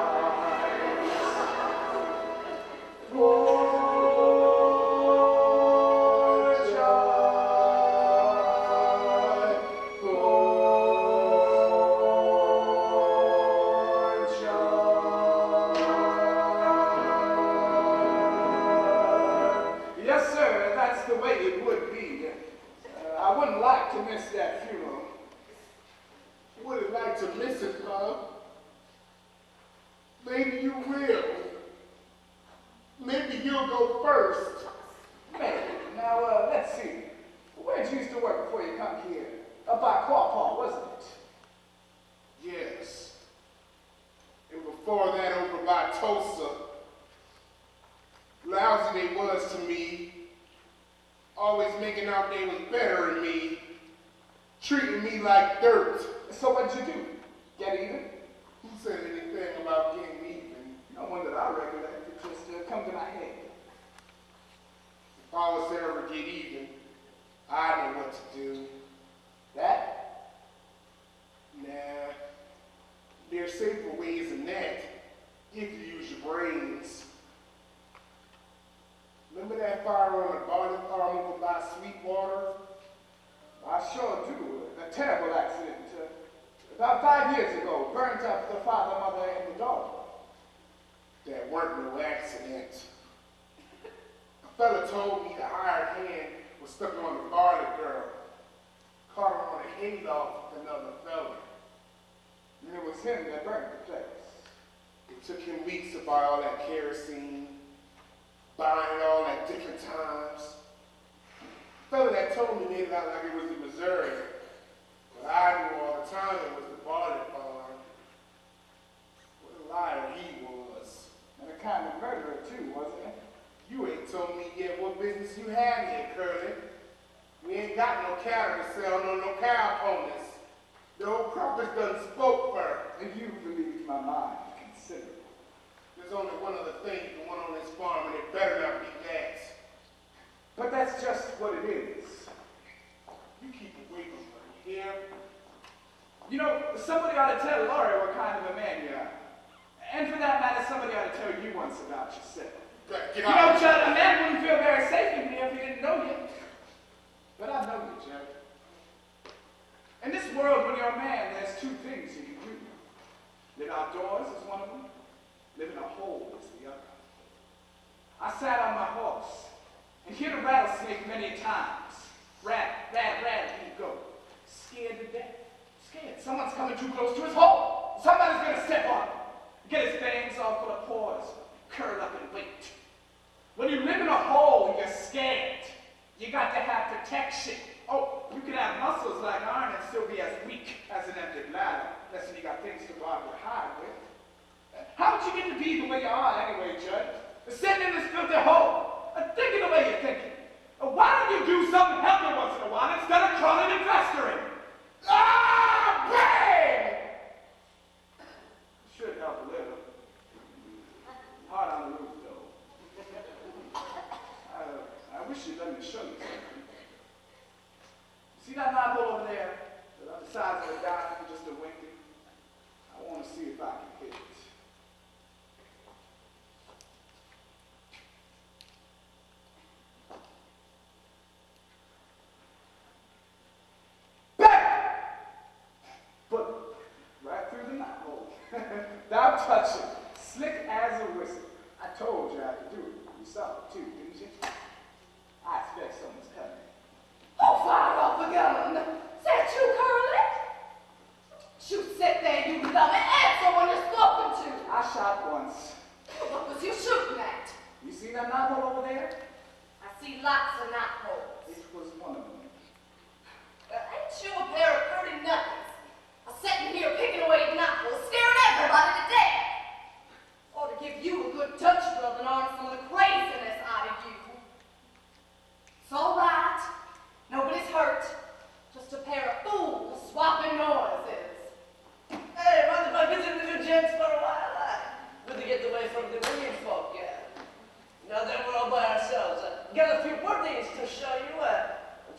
Speaker 2: Poor Judd, poor Judd. Yes, sir, that's the way it would be. I wouldn't like to miss that funeral.
Speaker 7: Wouldn't like to miss it, huh? Maybe you will. Maybe you'll go first.
Speaker 2: Maybe. Now, let's see. Where'd you used to work before you come here? Up by Quapaw, wasn't it?
Speaker 7: Yes. And before that, over by Tulsa. Lousy they was to me. Always
Speaker 8: was making out they was better than me, treating me like dirt.
Speaker 2: So what'd you do? Get even?
Speaker 8: Who said anything about getting even?
Speaker 2: No one that I recollect. It just come to my head.
Speaker 8: If I was to ever get even, I know what to do.
Speaker 2: That?
Speaker 8: Nah, there's safer ways than that if you use your brains. Remember that fire on the boiler farm over by Sweetwater?
Speaker 2: I sure do. A terrible accident. About 5 years ago, burnt up the father, mother, and the daughter.
Speaker 8: That weren't no accident. A fella told me the hired hand was stuck on the garlic girl. Caught her on a hayloft with another fella.
Speaker 2: And it was him that burnt the place.
Speaker 8: It took him weeks to buy all that kerosene, buying it all at different times. The fella that told me made it out like it was in Missouri. But I knew all the time it was the garlic farm. What a liar he was.
Speaker 2: And a kind of murderer too, wasn't it?
Speaker 8: You ain't told me yet what business you had here, Curly. We ain't got no cattle to sell, no cow ponies. The old crawfish done spoke for her.
Speaker 2: And you relieved my mind considerably.
Speaker 8: There's only one other thing you can want on this farm, and it better not be that.
Speaker 2: But that's just what it is.
Speaker 8: You keep away from her, you hear?
Speaker 2: You know, somebody ought to tell Laurie what kind of a man you are. And for that matter, somebody ought to tell you once about yourself.
Speaker 8: Get
Speaker 2: You know,
Speaker 8: out.
Speaker 2: Judd, a man wouldn't feel very safe in here if he didn't know you. But I know you, Judd. In this world, when you're a man, there's two things you can do. Live outdoors is one of them. Live in a hole is the other. I sat on my horse and hit a rattlesnake many times. Rattle, he go. Scared to death. Scared. Someone's coming too close to his hole. Somebody's gonna step on him. Get his fangs all full of paws. Curl up and wait. When you live in a hole, you're scared. You got to have protection. Oh, you can have muscles like iron and still be as weak as an empty bladder. Unless you got things to guard your hide with. How'd you get to be the way you are anyway, Judd? Sitting in this filthy hole, thinking the way you're thinking. Why don't you do something healthy once in a while instead of crawling and festering? Ah, bang! Should help a little. Hard on the roof, though. I wish you'd let me show you something. See that knob hole over there? On the sides of the diamond, just a winking? I want to see if I can hit it. But right through the knot hole. Thou touch it. Slick as a whistle. I told you I could do it. You saw it too, didn't you? I expect someone's coming.
Speaker 1: Who fired off a gun? Is that you, Curly? You sit there, you dummy. Answer when you're spoken to.
Speaker 2: I shot once.
Speaker 1: What was you shooting at?
Speaker 2: You see that knot hole over there?
Speaker 1: I see lots of knot holes.
Speaker 2: It was one of them.
Speaker 1: Ain't you a pair of pretty nuts? I'm sitting here picking away at knot holes, scaring everybody to death. Ought to give you a good touch rubbing on some of the craziness out of you. It's all right. Nobody's hurt. Just a pair of fools swapping noises.
Speaker 4: Hey, mind if I visit with you gents for a while? Good to get away from the women folk, yeah. Now that we're all by ourselves, got a few birthdays to show you.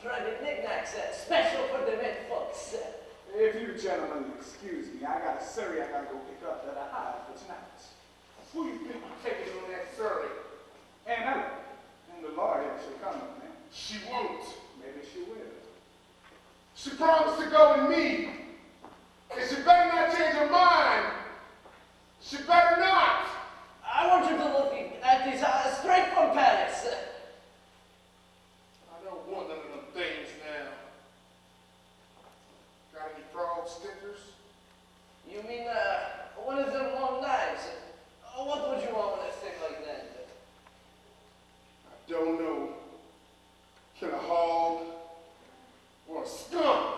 Speaker 4: Private knickknacks, special for the men folks.
Speaker 2: If you gentlemen excuse me, I got a surrey I gotta go pick up that I hired for tonight.
Speaker 8: Who you think you taking on that surrey?
Speaker 2: And Ellen. And the lawyer, she'll come with me.
Speaker 8: She won't.
Speaker 2: Maybe she will.
Speaker 8: She promised to go with me. And she better not change her mind. She better not.
Speaker 4: I want you to look at these straight from Paris.
Speaker 8: I don't want none of them things now. Got any frog stickers?
Speaker 4: You mean one of them long knives? What would you want with a stick like that?
Speaker 8: I don't know. Kill a hog or a skunk.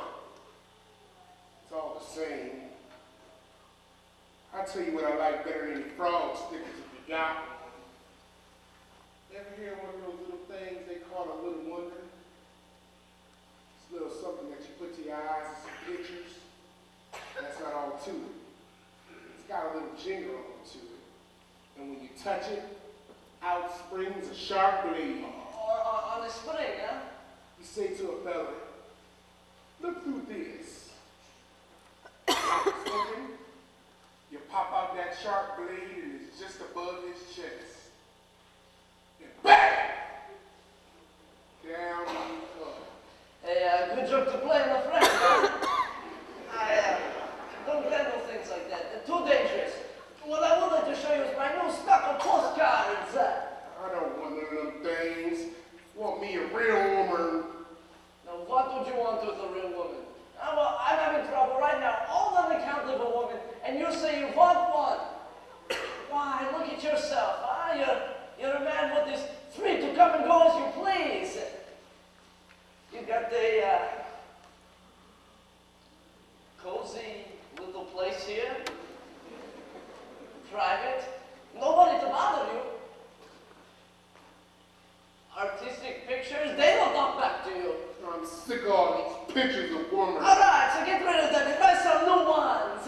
Speaker 8: It's all the same. I'll tell you what I like better than any frog stickers if you got one. Ever hear one of those little things they call a little wonder? eyes and some pictures. That's not all to it. It's got a little jingle on to it. And when you touch it, out springs a sharp blade.
Speaker 4: On the spring, huh?
Speaker 8: You say to a fella, look through this. Spoken, you pop out that sharp blade and it's just above his chest. And bang! Down you come.
Speaker 4: Hey, good joke to play, my friend. Huh? I don't handle things like that. They're too dangerous. What I would like to show you is my new stucco postcards.
Speaker 8: I don't want none of them things. Want me a real woman.
Speaker 4: Now, what would you want with a real woman? Well, I'm having trouble right now, all on account of a woman, and you say you want one. Why, look at yourself, huh? You're a man what is free to come and go as you please. You got a cozy little place here, private, nobody to bother you. Artistic pictures, they will talk back to you.
Speaker 8: I'm sick of all these pictures of women.
Speaker 4: All right, so get rid of them and buy some new ones.
Speaker 8: I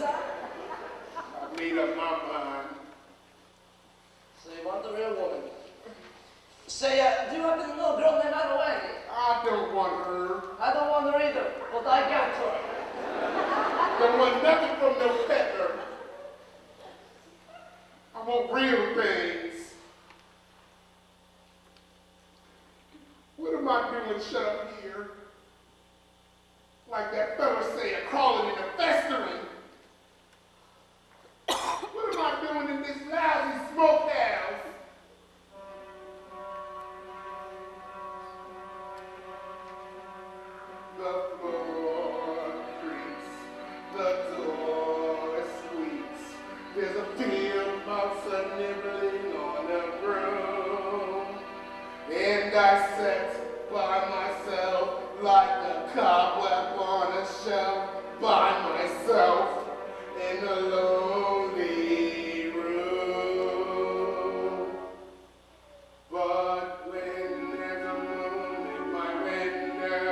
Speaker 8: made up my mind.
Speaker 4: So you want the real woman? Say, do you happen to know a girl named Anna?
Speaker 8: I don't want her.
Speaker 4: I don't want her either, but I got her.
Speaker 8: Don't want nothing from no peddler. I want real things. What am I doing shut up here? Like that fella say, crawling in the festering. What am I doing in this lousy smokehouse? The floor creaks, the door squeaks. There's a field mouse nibbling on a broom. And I sat by myself like a cobweb on a shelf, by myself in a lonely room. But when there's a moon in my window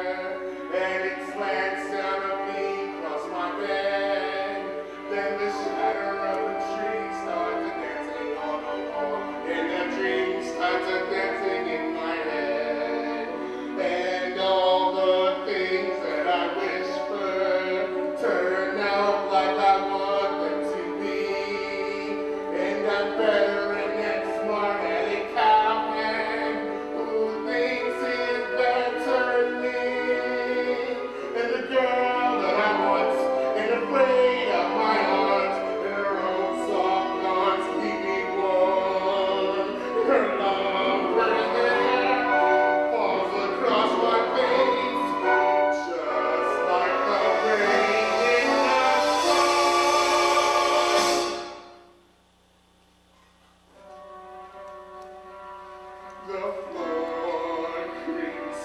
Speaker 8: and it slants down at me across my bed, then the shadow of the trees starts to dancing on the wall, and the dreams start to dancing in my head, and all the things that I wish for turn out like I want them to be, and I'm better than that smart-aleck cowman who thinks he's better than me, and the girl that I want and afraid of my arms, and her own soft arms keep me warm, her long gray hair falls across my face, just like the rain in the sky. The floor creaks,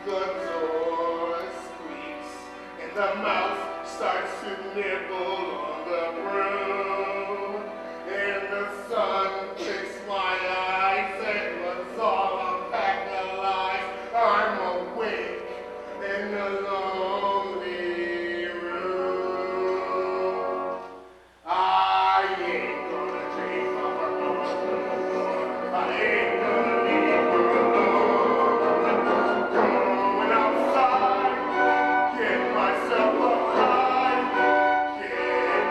Speaker 8: the door squeaks, and the mouse starts to nibble on the broom, and the sun flicks my eyes and was all unpacked the lies. I'm awake in a lonely room. I ain't gonna dream of her alone. I ain't gonna leave her alone. Going outside, get myself a ride, get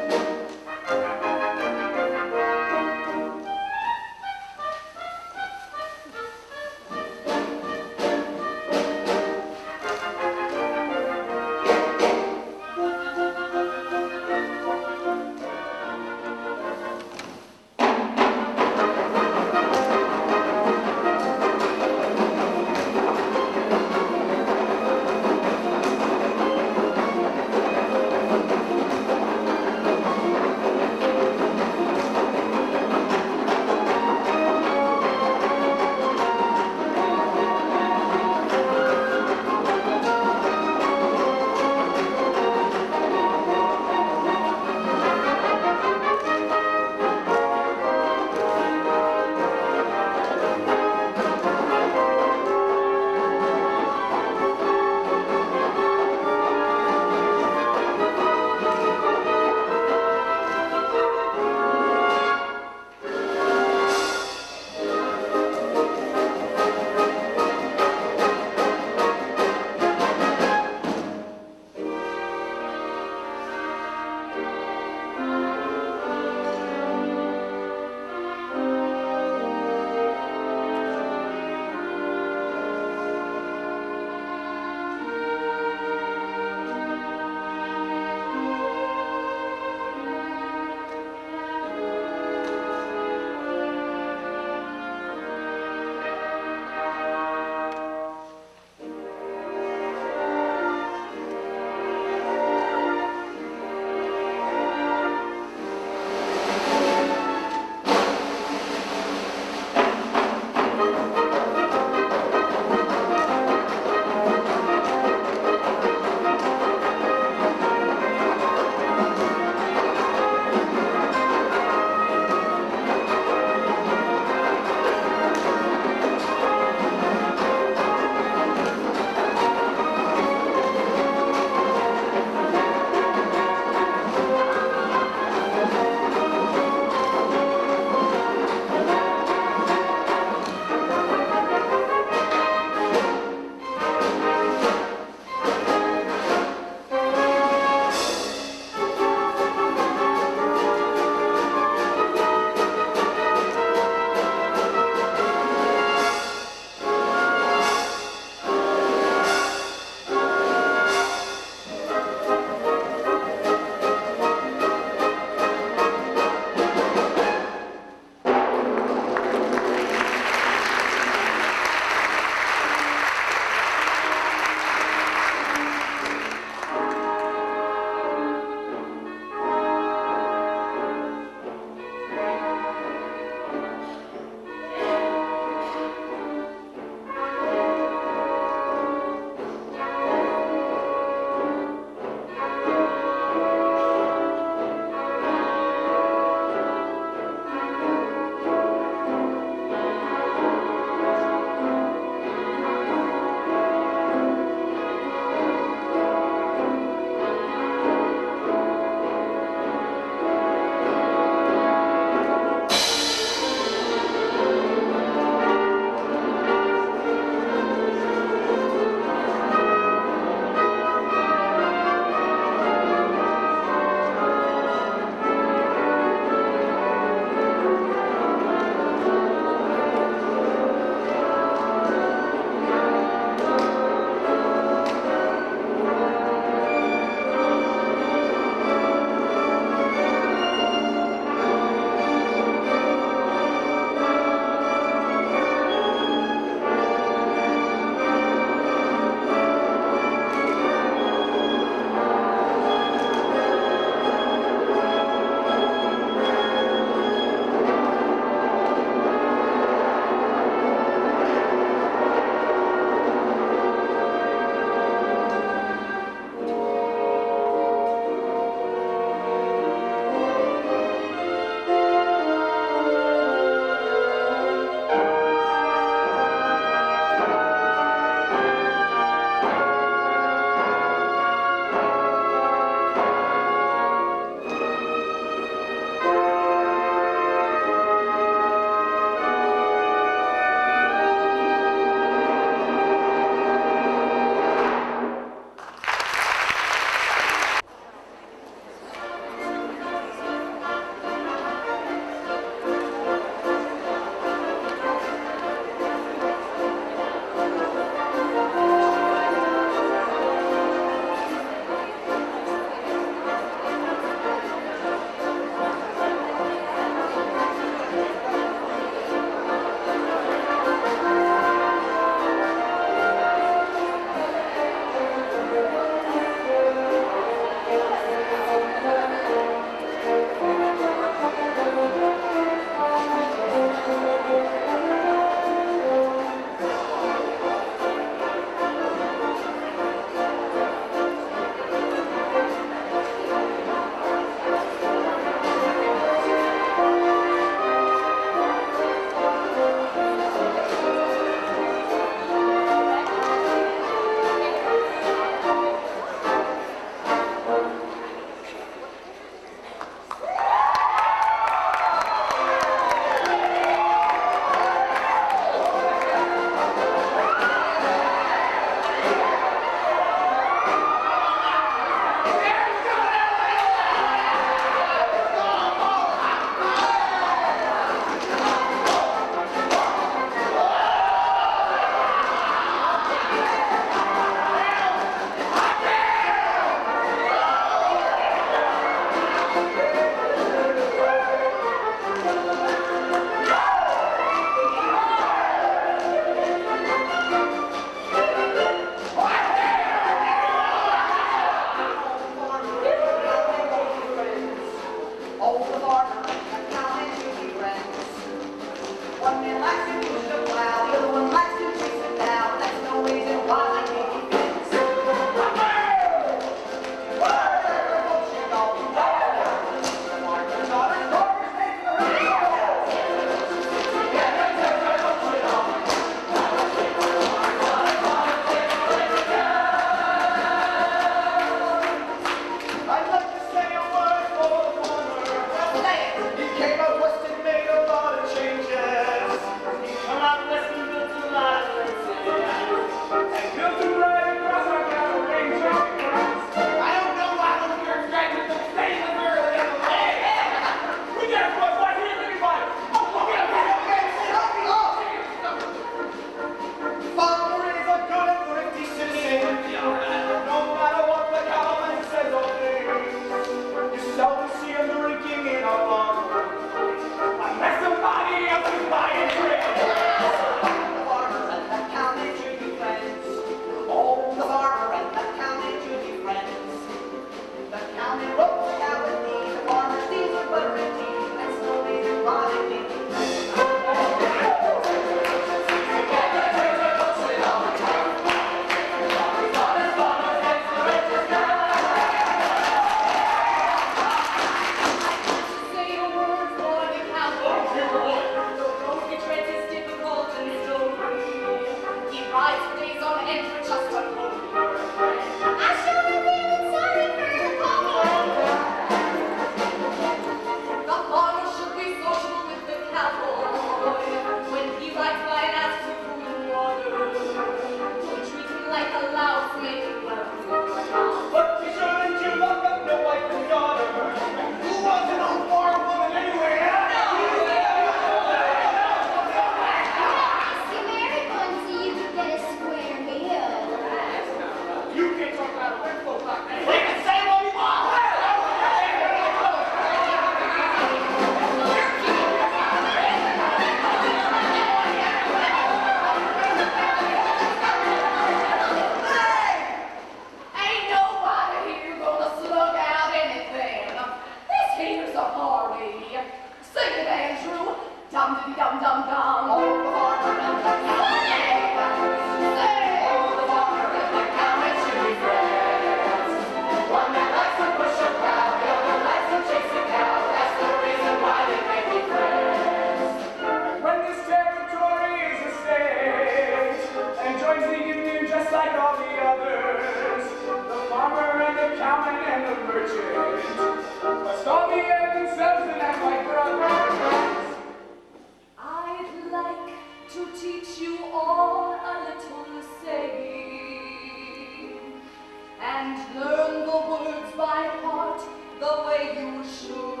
Speaker 1: and learn the words by heart the way you should.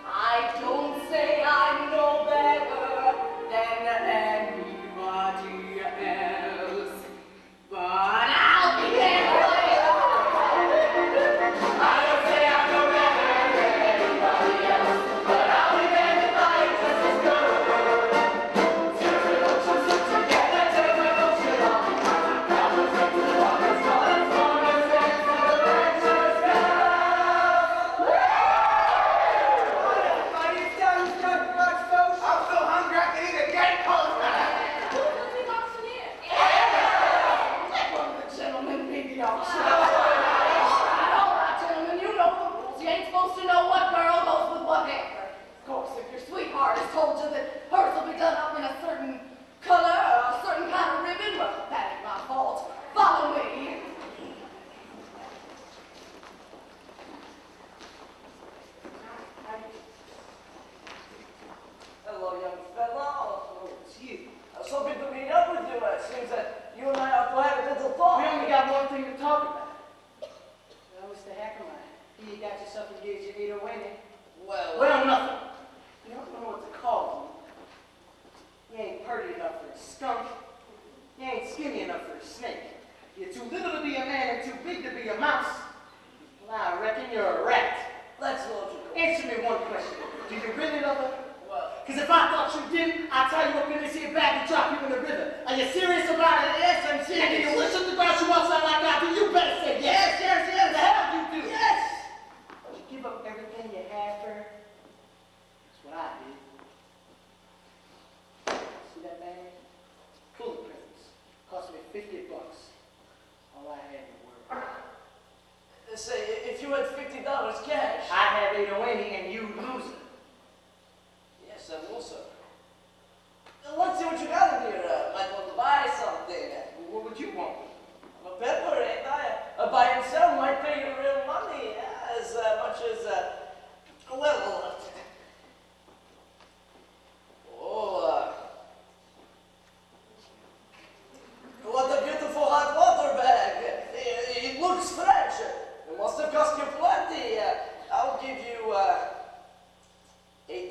Speaker 1: I don't say I'm no better than anybody else, but I'll be there for you. I don't say I'm no better than anybody else, but I'll be there to fight just as good. Till we don't just sit together, till we don't sit on. Now we're free to walk as far as fans and the ranchers go.
Speaker 8: I'm so hungry I can eat a gatepost now.
Speaker 1: Let one of the gentlemen be the auction. All right, gentlemen, you know the rules. You ain't supposed to know what girl goes with what hamper. Of course, if your sweetheart has told you that hers will be done up in a certain color or a certain kind of ribbon, well, that ain't my fault. Follow me.
Speaker 4: Hello, young fella. Oh, it's you. I was hoping to meet up with you. It seems that you and I ought to have a little talk.
Speaker 5: We only got one thing to talk about. Well, Mr. Hackerman, you got yourself engaged in either way. Well, nothing. You don't know what to call you. You ain't pretty enough for a skunk. You ain't skinny enough for a snake. You're too little to be a man and too big to be a mouse. Well, I reckon you're a rat.
Speaker 4: That's logical.
Speaker 5: Answer me one question. Do you really love her?
Speaker 4: Well,
Speaker 5: Because if I thought you didn't, I'd tie you up in this here bag and drop you in the river. Are you serious about it? Yes, I'm serious. And do you wish up the grass you outside like I do? You better say yes. Yes. The hell you do. Yes. Would you give up everything you had for her? That's what I did. See that bag? Full of presents. Cost me $50. All I had in the world.
Speaker 4: say, if you had $50 cash.
Speaker 5: I have a winning and you lose it.
Speaker 4: Yes, I will, sir. Let's see what you got in here. Might want to buy something.
Speaker 5: What would you want?
Speaker 4: I'm a peddler, ain't I? A buy and sell might pay you real money, as much as, what a beautiful hot water bag. It looks fresh. It must have cost you plenty. I'll give you, $8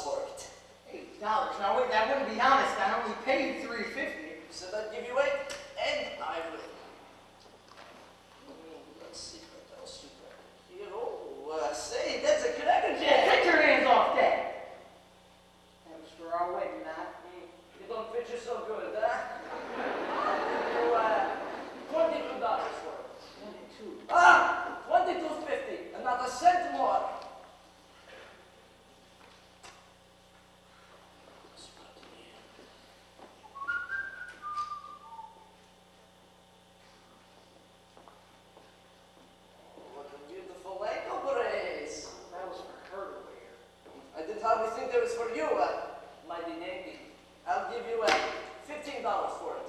Speaker 4: for it.
Speaker 5: $8? Now wait, that wouldn't be honest. I only paid $3.50.
Speaker 4: Said I'd give you 8, and I will. Let's see what else you got here. Oh, say, that's a cracker
Speaker 5: Yeah,
Speaker 4: jack.
Speaker 5: take your hands off that. That was for our wedding night.
Speaker 4: You don't fit you so good, huh? I'll give you, $22 for it.
Speaker 5: 22.
Speaker 4: $22.50, and not a cent more. What a beautiful ankle brace.
Speaker 5: That was for her to wear.
Speaker 4: I didn't hardly think that was for you, mighty lady. I'll give you $15 for it.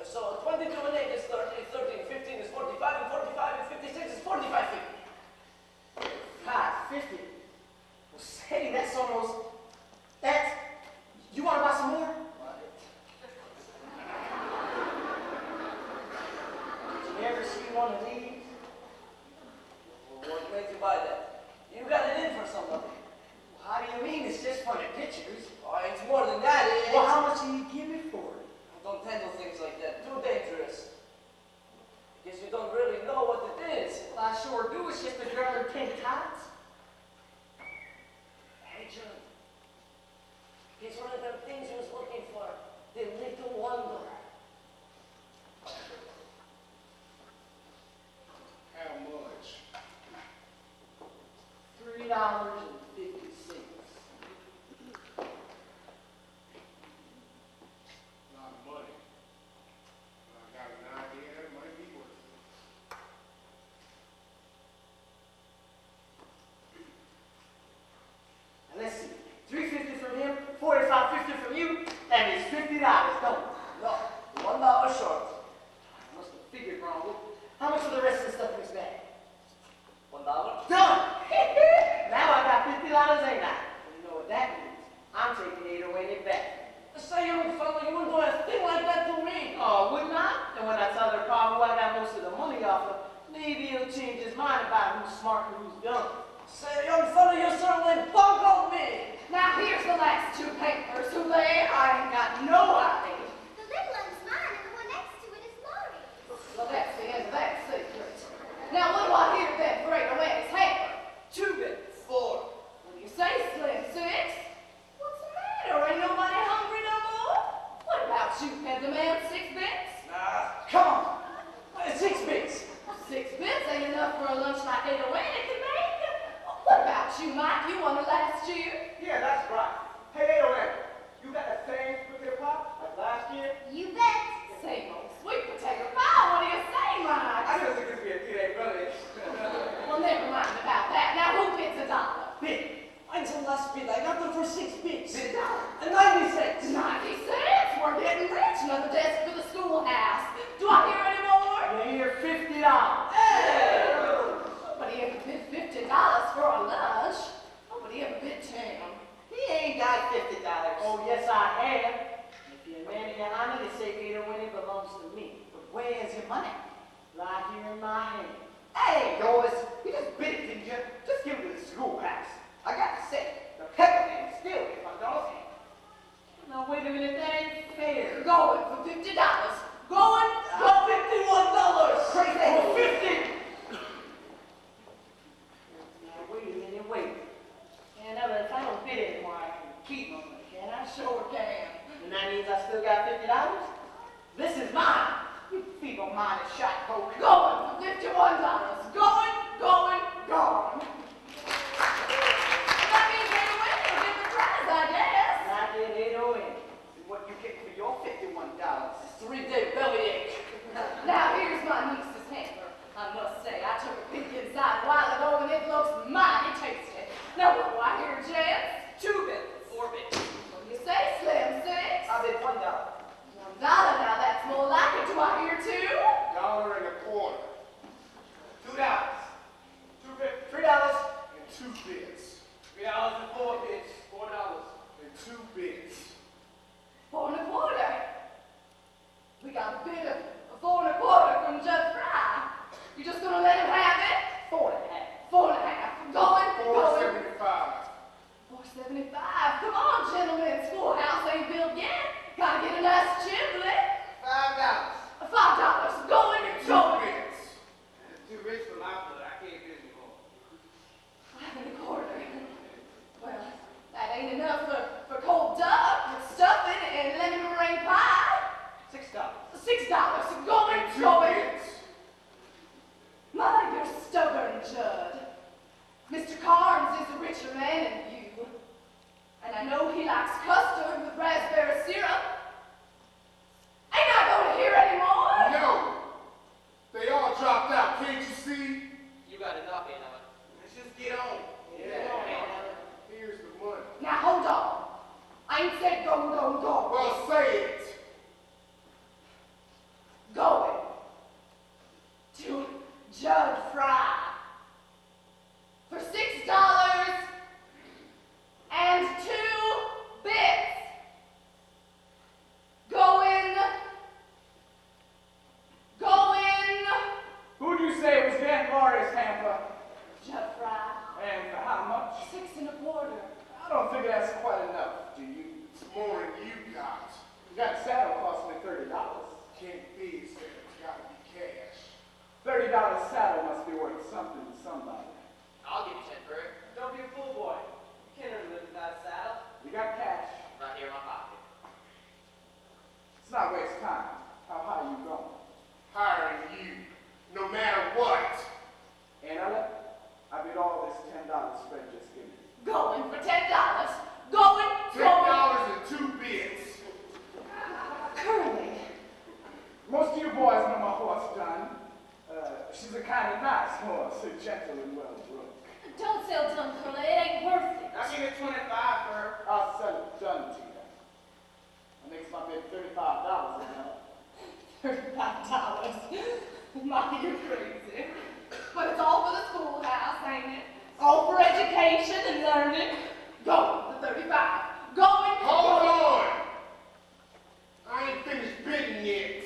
Speaker 4: So 22 and 8 is 30, 13, 15 is 45, and 45 and 56 is 45.50.
Speaker 5: $5.50. Well, say, that's almost. That's. You want to buy some more? Did you ever see one of these?
Speaker 4: Well, what made you buy that? You got it in for somebody.
Speaker 5: Well, how do you mean? It's just for the pictures.
Speaker 4: Oh, it's more than that.
Speaker 5: Well, how much do you give me for it?
Speaker 4: Don't handle things like that. Too dangerous. Guess you don't really know what it is.
Speaker 5: Well, I sure do. It's just a girl in pink tights.
Speaker 4: Hey, John. Here's one of them things you was looking for. The little wonder.
Speaker 8: How much?
Speaker 5: $3.50.
Speaker 8: A lot of money. I got an idea that might be worth it.
Speaker 5: Now let's see. $3.50 from him, $45.50 from you, and it's $50, don't it?
Speaker 4: No, $1 short.
Speaker 5: I must have figured wrong. How much for the rest of the stuff in this bag?
Speaker 4: $1?
Speaker 5: Done! Now I got smart and who's dumb.
Speaker 4: Say, young fella, you certainly bungled me.
Speaker 1: Now here's the last two papers. Who they? I ain't got no idea.
Speaker 6: The little one's mine and the one next to it is Laurie's.
Speaker 1: Well, that's the end of that secret. Now, what do I hear that great awareness hamper?
Speaker 4: 2 bits. 4.
Speaker 1: What do you say, Slim? 6? What's the matter? Ain't nobody hungry no more? What about you, peddler man? 6 bits?
Speaker 4: Nah, come on. 6 bits.
Speaker 1: 6 bits ain't enough for a lunch like 808 can make. What about you, Mike? You won the last year.
Speaker 5: Yeah, that's right. Hey, 808, you got that same potato pop like last year?
Speaker 6: You bet.
Speaker 1: Same old sweet potato pie. What do you say, Mike?
Speaker 5: I just think this would be a teenage brother.
Speaker 1: Well, never mind about that. Now, who bids $1?
Speaker 4: Bit. Mine's the last bit. I got them for 6 bits.
Speaker 1: $1.
Speaker 4: And 90 cents.
Speaker 1: 90 cents. We're getting rich. Another desk for the schoolhouse. Do I hear any more?
Speaker 5: You hear $50.
Speaker 1: Hey! Nobody ever bid $50 for a lunch. Nobody ever bid 10.
Speaker 5: He ain't got $50. Oh, yes, I have. If you're a man of your honor, the sacred winning belongs to me. But where's your money? Right here in my hand. Hey, Doris, you just bid it, didn't you? Just give it to the schoolhouse. I got to say, the pepper man still get my dollar's hand. Now, wait a minute, that ain't fair.
Speaker 1: Going for $50. Going for $51.
Speaker 5: Crazy. For 50. Now, wait a minute, wait. And now, if I don't bid anymore, I can keep my money, can I?
Speaker 1: Sure can.
Speaker 5: And that means I still got $50? This is mine. You feeble-minded shot poke.
Speaker 1: Going for $51. Going. That means they win a different prize, I guess.
Speaker 5: I did 808. And what you get for your $51?
Speaker 1: 3-day bellyache. Now here's my niece's hamper. I must say, I took a peek inside a while ago and it looks mighty tasty. Now what do I hear, gents?
Speaker 4: 2 bits. 4 bits.
Speaker 1: What do you say, Slim? 6?
Speaker 5: I bid $1.
Speaker 1: $1. Now that's more like it. Do I hear 2?
Speaker 8: $1.25.
Speaker 5: $2. 2 bits. $3.
Speaker 8: And 2 bits.
Speaker 5: $3 and 4 bits. $4.
Speaker 8: And 2 bits.
Speaker 1: 4 1/4. We got a bid of 4 1/4 from Judge Fry. You just gonna let him have it?
Speaker 5: 4 1/2.
Speaker 1: 4 1/2. Going.
Speaker 8: $4.75.
Speaker 1: 4.75. Come on, gentlemen. Schoolhouse ain't built yet. Gotta get a nice chimney.
Speaker 5: $5.
Speaker 1: $5. Going.
Speaker 8: 2 bits.
Speaker 5: Too rich for my blood. I can't bid anymore.
Speaker 1: 5 1/4. Well, that ain't enough for cold duck with stuffing and lemon meringue pie.
Speaker 5: $6.
Speaker 1: $6. Going.
Speaker 8: And 2 bits.
Speaker 1: My, you're stubborn, Judd. Mr. Carnes is a richer man than you. And I know he likes custard with raspberry syrup. Ain't I going to hear any more?
Speaker 8: No. They all dropped out. Can't you see?
Speaker 5: You got enough, Anna. Let's just get on.
Speaker 8: Here's the money.
Speaker 1: Now hold on. I ain't said go.
Speaker 8: Well, say it.
Speaker 1: Going to Judd Fry for $6 and 2 bits. Going.
Speaker 2: Who'd you say was getting Laurie's hamper?
Speaker 1: Judd Fry.
Speaker 2: And for how much?
Speaker 1: 6 1/4.
Speaker 2: I don't think that's quite enough, do you?
Speaker 8: It's more than you got.
Speaker 2: That saddle cost me $30.
Speaker 8: Can't be, so it's gotta be cash.
Speaker 2: $30 saddle must be worth something to somebody.
Speaker 4: I'll give you 10 for it.
Speaker 5: Don't be a fool, boy. You can't earn a living without a saddle.
Speaker 2: You got cash.
Speaker 4: Right here in my pocket.
Speaker 2: Let's not waste time. How high are you going?
Speaker 8: Hiring you, no matter what.
Speaker 2: And I bid all this $10 spread just give me.
Speaker 1: Going for $10. Going.
Speaker 8: $10 and 2 bits.
Speaker 1: Curly.
Speaker 2: Most of you boys know my horse, Dunn. She's a kind of nice horse, so gentle and well broke.
Speaker 3: Don't sell Dunn, Curly. It ain't worth it.
Speaker 5: I'll give you 25 for her.
Speaker 2: I'll sell it Dunn to you. That makes my bid $35 now.
Speaker 1: $35. My, you're crazy. But it's all for the schoolhouse, ain't it? All for education and learning. Going for $35. Going.
Speaker 8: Hold on. I ain't finished bidding yet.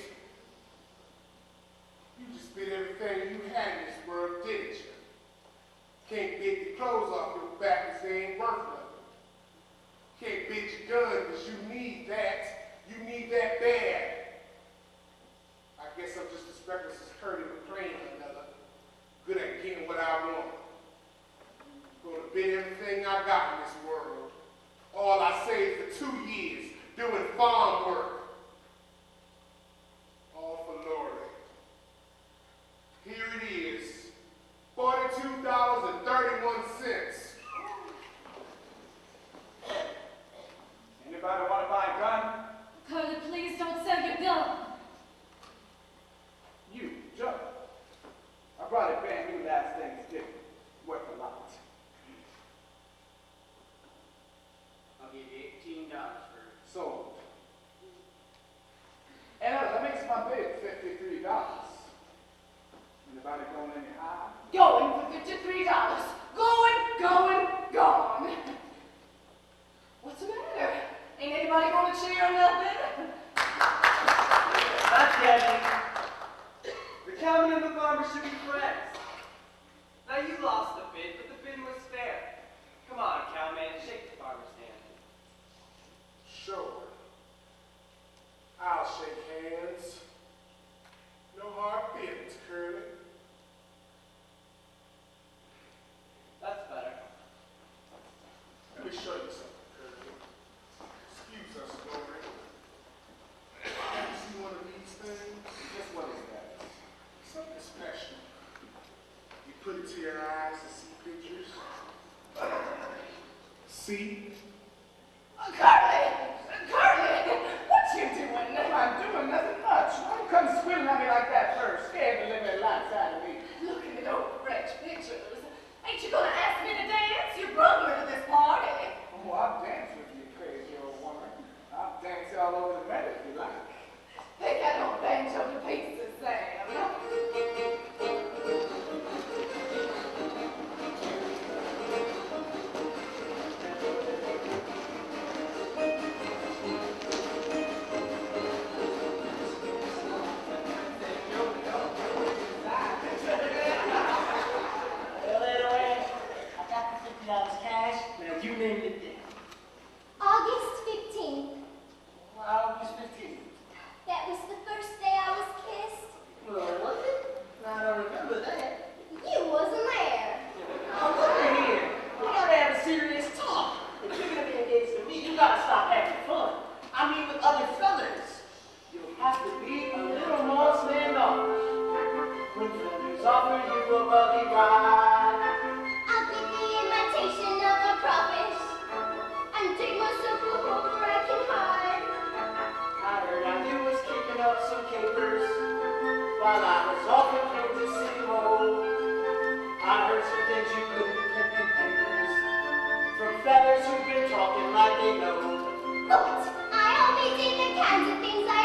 Speaker 8: You just bid everything you had in this world, didn't you? Reckless as Curly McLean, another. Good at getting what I want. Gonna bet everything I got in this world. All I saved for 2 years doing farm work. All for Lori. Here it is. $42.31.
Speaker 2: Anybody want to buy a gun?
Speaker 3: Curly, please don't sell your gun.
Speaker 2: You, Joe. I brought it brand new last Thanksgiving. Worth a lot.
Speaker 5: I'll give you $18 for it.
Speaker 2: Sold. And that makes my bid $53. Anybody going any higher?
Speaker 1: Going for $53. Going, gone. What's the matter? Ain't anybody gonna cheer or nothing?
Speaker 5: Not Debbie. The cowman and the farmer should be friends. Now you lost the bid, but the bid was fair. Come on, cowman, shake the farmer's hand.
Speaker 8: Sure. I'll shake hands. No hard feelings, Curly.
Speaker 5: That's better.
Speaker 8: Let me show you something, Curly. Excuse us, Lori. Have you seen one of these things?
Speaker 2: Just what is that?
Speaker 8: Something special. You put it to your eyes to see pictures. See?
Speaker 1: Curly! What you doing?
Speaker 2: I'm doing nothing much. Why you come squealing at me like that first? Scared the living lights out of me.
Speaker 1: Looking at old French pictures. Ain't you gonna ask me to dance? You brought me to this party.
Speaker 2: Oh, I'll dance with you, crazy old woman. I'll dance all over the bed if you like.
Speaker 1: Pick that old banjo to pieces, Sam.
Speaker 5: Well, anyway, I got the $50 cash. Now you name it then.
Speaker 6: August 15th.
Speaker 5: August 15th.
Speaker 6: That was the first day I was kissed.
Speaker 5: Well, was it? I don't remember that.
Speaker 6: You wasn't there.
Speaker 5: Now, look at here. We gotta have a serious talk. If you're gonna be engaged with me, you gotta stop having fun. I mean, with other fellas. You'll have to be a little more standoffish. When fellas offer you a buggy ride,
Speaker 6: I'll get the imitation of a crawfish and dig myself a hole where I can hide.
Speaker 5: I heard you was kicking up some capers while I was off in Kansas City Road. I heard some things you couldn't print in papers from fellas who've been talking like they know.
Speaker 6: But I only did the kinds of things I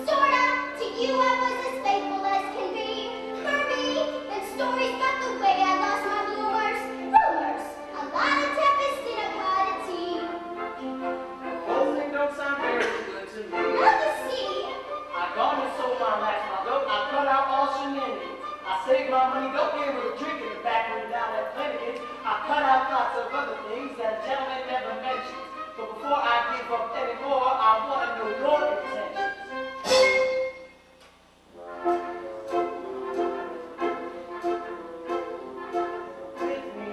Speaker 6: sorta. To you I was as faithful as can be. For me, then stories about the way I lost my bloomers. Rumors, a lot of tempest in a pot of tea.
Speaker 5: The whole thing don't sound very good to me.
Speaker 6: Now you see,
Speaker 5: I gone and sold my last my goat. I cut out all shenanigans. I saved my money, don't get with a drink in the back room down at Flanagan's. I cut out lots of other things that a gentleman never mentions. But before I give up anymore, I want to know your intentions. With me,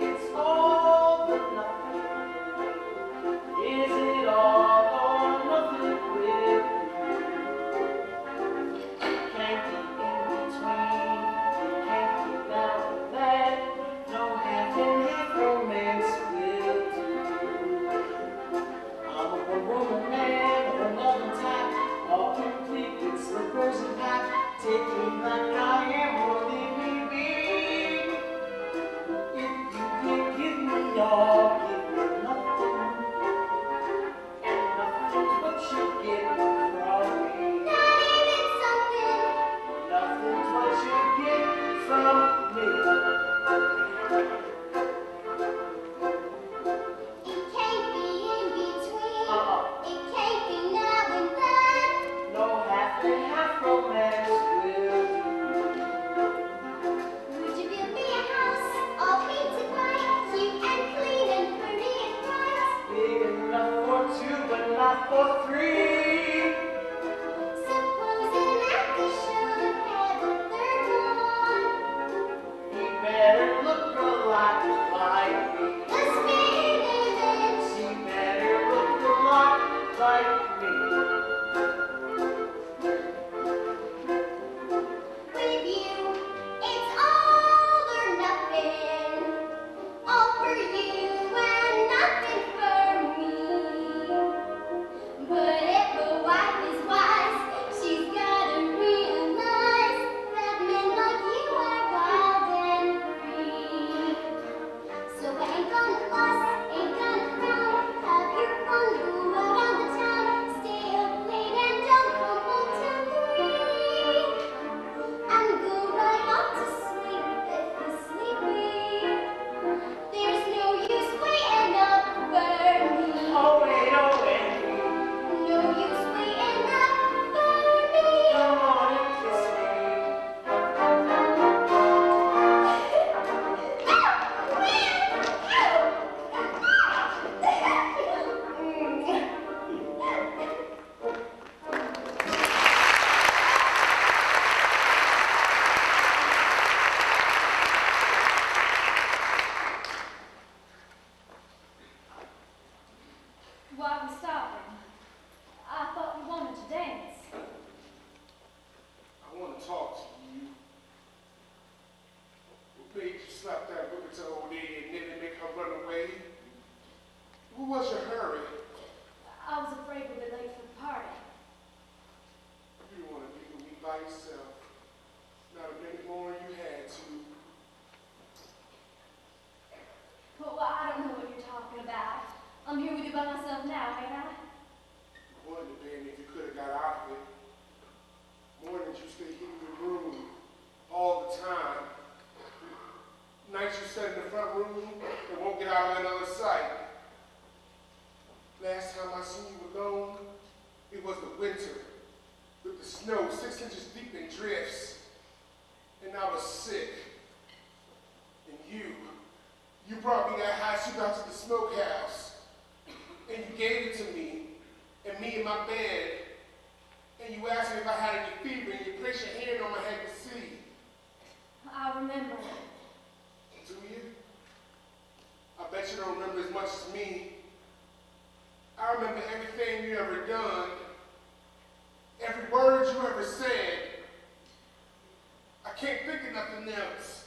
Speaker 5: it's all but nothing. Is it all or nothing with you? Can't keep in between, can't keep now and then. No half and half romance will do. I'm a one-woman man of another type, all complete with slippers and hat. Take me like I am or leave me be. If you can give me all, give me nothing. And nothing's what you get from me.
Speaker 6: not even something.
Speaker 5: Nothing's what you get from me.
Speaker 6: It can't be in between.
Speaker 5: Uh-uh.
Speaker 6: It can't be now and then.
Speaker 5: No half and half romance will do.
Speaker 8: snow 6 inches deep in drifts, and I was sick. And you brought me that hot soup out to the smokehouse, and you gave it to me in my bed, and you asked me if I had any fever, and you placed your hand on my head to see.
Speaker 3: I remember.
Speaker 8: Do you? I bet you don't remember as much as me. I remember everything you ever done, every word you ever said. I can't think of nothing else.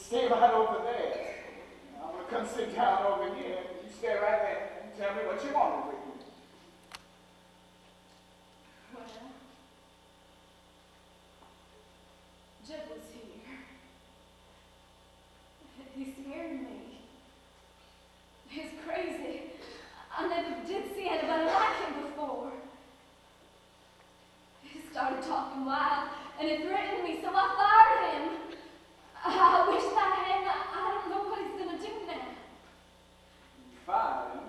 Speaker 5: Stay right over there. I'm gonna come sit down over here. You stay right there and tell me what you want with me.
Speaker 3: Well, Jed was here. He scared me. He's crazy. I never did see anybody like him before. He started talking wild, and it threatened me, so I fired him. I wish I hadn't. I don't know what he's gonna do now.
Speaker 5: You fired him?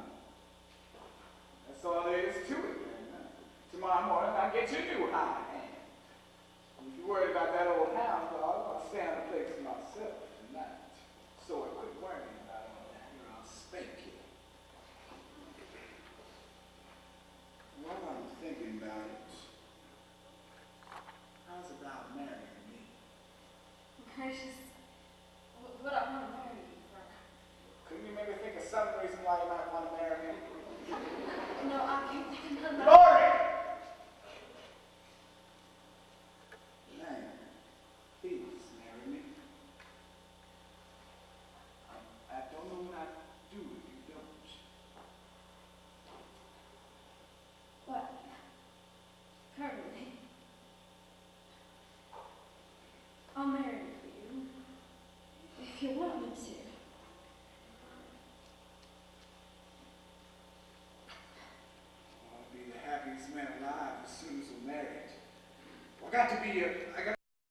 Speaker 8: have to be a